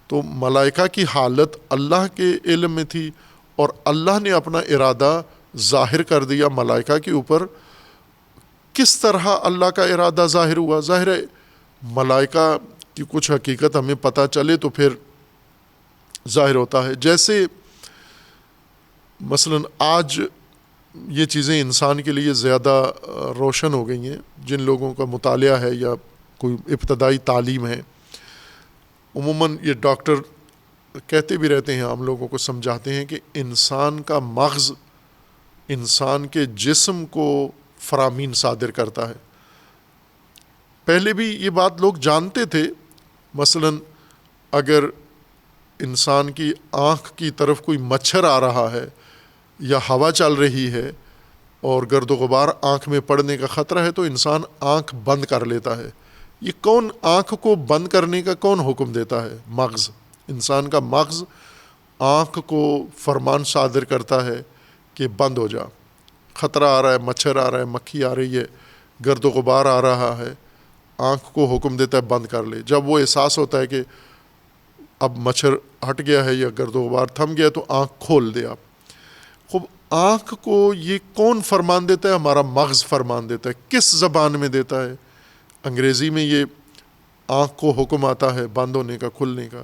تو ملائکہ کی حالت اللہ کے علم میں تھی، اور اللہ نے اپنا ارادہ ظاہر کر دیا ملائکہ کے اوپر۔ کس طرح اللہ کا ارادہ ظاہر ہوا؟ ظاہر ہے ملائکہ کی کچھ حقیقت ہمیں پتہ چلے تو پھر ظاہر ہوتا ہے۔ جیسے مثلا آج یہ چیزیں انسان کے لیے زیادہ روشن ہو گئی ہیں، جن لوگوں کا مطالعہ ہے یا کوئی ابتدائی تعلیم ہے۔ عموماً یہ ڈاکٹر کہتے بھی رہتے ہیں، ہم لوگوں کو سمجھاتے ہیں کہ انسان کا مغز انسان کے جسم کو فرامین صادر کرتا ہے۔ پہلے بھی یہ بات لوگ جانتے تھے، مثلا اگر انسان کی آنکھ کی طرف کوئی مچھر آ رہا ہے یا ہوا چل رہی ہے اور گرد و غبار آنکھ میں پڑنے کا خطرہ ہے تو انسان آنکھ بند کر لیتا ہے۔ یہ کون آنکھ کو بند کرنے کا کون حکم دیتا ہے؟ مغز۔ انسان کا مغز آنکھ کو فرمان صادر کرتا ہے کہ بند ہو جا، خطرہ آ رہا ہے، مچھر آ رہا ہے، مکھی آ رہی ہے، گرد و غبار آ رہا ہے، آنکھ کو حکم دیتا ہے بند کر لے۔ جب وہ احساس ہوتا ہے کہ اب مچھر ہٹ گیا ہے یا گرد و غبار تھم گیا تو آنکھ کھول دے آپ۔ خوب آنکھ کو یہ کون فرمان دیتا ہے؟ ہمارا مغز فرمان دیتا ہے۔ کس زبان میں دیتا ہے؟ انگریزی میں یہ آنکھ کو حکم آتا ہے بند ہونے کا، کھلنے کا،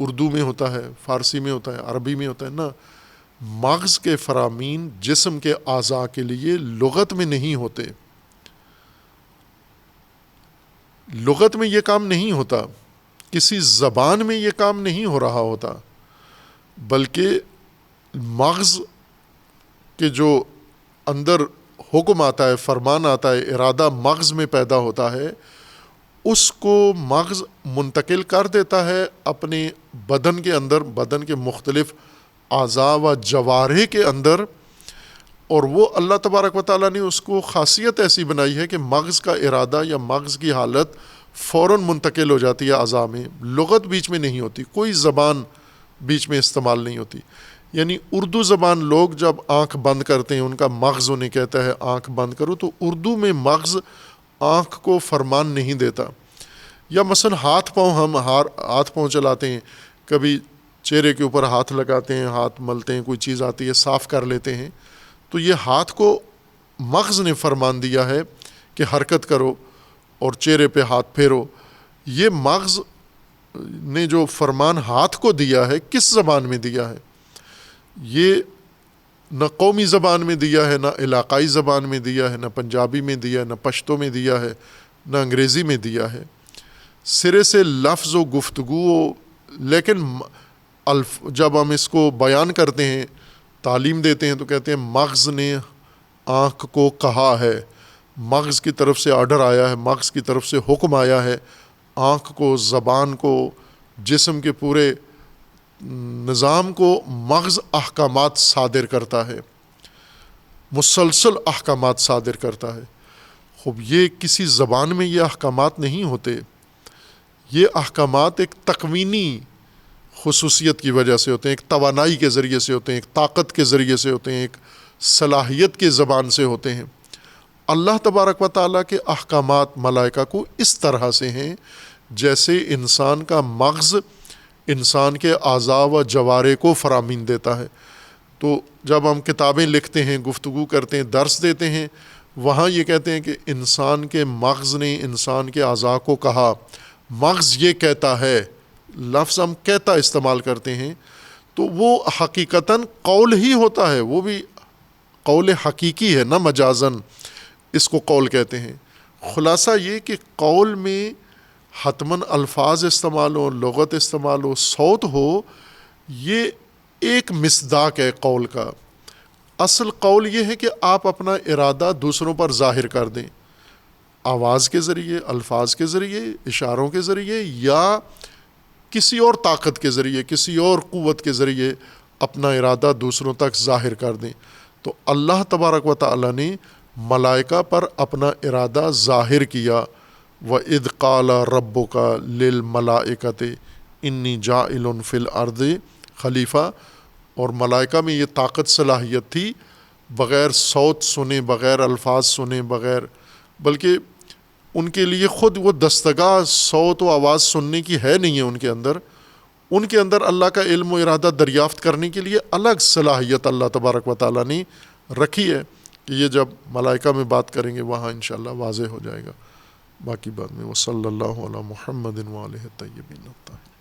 اردو میں ہوتا ہے، فارسی میں ہوتا ہے، عربی میں ہوتا ہے نا۔ مغز کے فرامین جسم کے اعضاء کے لیے لغت میں نہیں ہوتے، لغت میں یہ کام نہیں ہوتا، کسی زبان میں یہ کام نہیں ہو رہا ہوتا، بلکہ مغز کے جو اندر حکم آتا ہے، فرمان آتا ہے، ارادہ مغز میں پیدا ہوتا ہے، اس کو مغز منتقل کر دیتا ہے اپنے بدن کے اندر، بدن کے مختلف اعضاء و جوارح کے اندر، اور وہ اللہ تبارک و تعالیٰ نے اس کو خاصیت ایسی بنائی ہے کہ مغز کا ارادہ یا مغز کی حالت فوراً منتقل ہو جاتی ہے اعضاء میں، لغت بیچ میں نہیں ہوتی، کوئی زبان بیچ میں استعمال نہیں ہوتی۔ یعنی اردو زبان لوگ جب آنکھ بند کرتے ہیں، ان کا مغز انہیں کہتا ہے آنکھ بند کرو، تو اردو میں مغز آنکھ کو فرمان نہیں دیتا۔ یا مثلا ہاتھ پاؤں چلاتے ہیں، کبھی چہرے کے اوپر ہاتھ لگاتے ہیں، ہاتھ ملتے ہیں، کوئی چیز آتی ہے صاف کر لیتے ہیں، تو یہ ہاتھ کو مغز نے فرمان دیا ہے کہ حرکت کرو اور چہرے پہ ہاتھ پھیرو۔ یہ مغز نے جو فرمان ہاتھ کو دیا ہے، کس زبان میں دیا ہے؟ یہ نہ قومی زبان میں دیا ہے، نہ علاقائی زبان میں دیا ہے، نہ پنجابی میں دیا ہے، نہ پشتو میں دیا ہے، نہ انگریزی میں دیا ہے، سرے سے لفظ و گفتگو۔ لیکن جب ہم اس کو بیان کرتے ہیں، تعلیم دیتے ہیں، تو کہتے ہیں مغز نے آنکھ کو کہا ہے، مغز کی طرف سے آرڈر آیا ہے، مغز کی طرف سے حکم آیا ہے، آنکھ کو، زبان کو، جسم کے پورے نظام کو مغز احکامات صادر کرتا ہے، مسلسل احکامات صادر کرتا ہے۔ خوب یہ کسی زبان میں یہ احکامات نہیں ہوتے، یہ احکامات ایک تکوینی خصوصیت کی وجہ سے ہوتے ہیں، ایک توانائی کے ذریعے سے ہوتے ہیں، ایک طاقت کے ذریعے سے ہوتے ہیں، ایک صلاحیت کے زبان سے ہوتے ہیں۔ اللہ تبارک و تعالیٰ کے احکامات ملائکہ کو اس طرح سے ہیں جیسے انسان کا مغز انسان کے اعضاء و جوارح کو فرامین دیتا ہے۔ تو جب ہم کتابیں لکھتے ہیں، گفتگو کرتے ہیں، درس دیتے ہیں، وہاں یہ کہتے ہیں کہ انسان کے مغز نے انسان کے اعضاء کو کہا، مغز یہ کہتا ہے، لفظ ہم کہتا استعمال کرتے ہیں، تو وہ حقیقتاً قول ہی ہوتا ہے، وہ بھی قول حقیقی ہے، نہ مجازن اس کو قول کہتے ہیں۔ خلاصہ یہ کہ قول میں حتماً الفاظ استعمال ہو، لغت استعمال ہو، صوت ہو، یہ ایک مصداق ہے قول کا۔ اصل قول یہ ہے کہ آپ اپنا ارادہ دوسروں پر ظاہر کر دیں، آواز کے ذریعے، الفاظ کے ذریعے، اشاروں کے ذریعے، یا کسی اور طاقت کے ذریعے، کسی اور قوت کے ذریعے اپنا ارادہ دوسروں تک ظاہر کر دیں۔ تو اللہ تبارک و تعالیٰ نے ملائکہ پر اپنا ارادہ ظاہر کیا، وَإِذْ قَالَ رَبُّكَ لِلْمَلَائِكَةِ إِنِّي جَاعِلٌ فِي الْأَرْضِ خلیفہ، اور ملائکہ میں یہ طاقت صلاحیت تھی، بغیر صوت سنے، بغیر الفاظ سنے، بغیر، بلکہ ان کے لیے خود وہ دستگاہ صوت و آواز سننے کی ہے نہیں ہے ان کے اندر اللہ کا علم و ارادہ دریافت کرنے کے لیے الگ صلاحیت اللہ تبارک و تعالیٰ نے رکھی ہے، کہ یہ جب ملائکہ میں بات کریں گے وہاں انشاءاللہ واضح ہو جائے گا۔ باقی بعد میں، وصلی اللہ علی محمد وآلہ الطیبین الطاہرین۔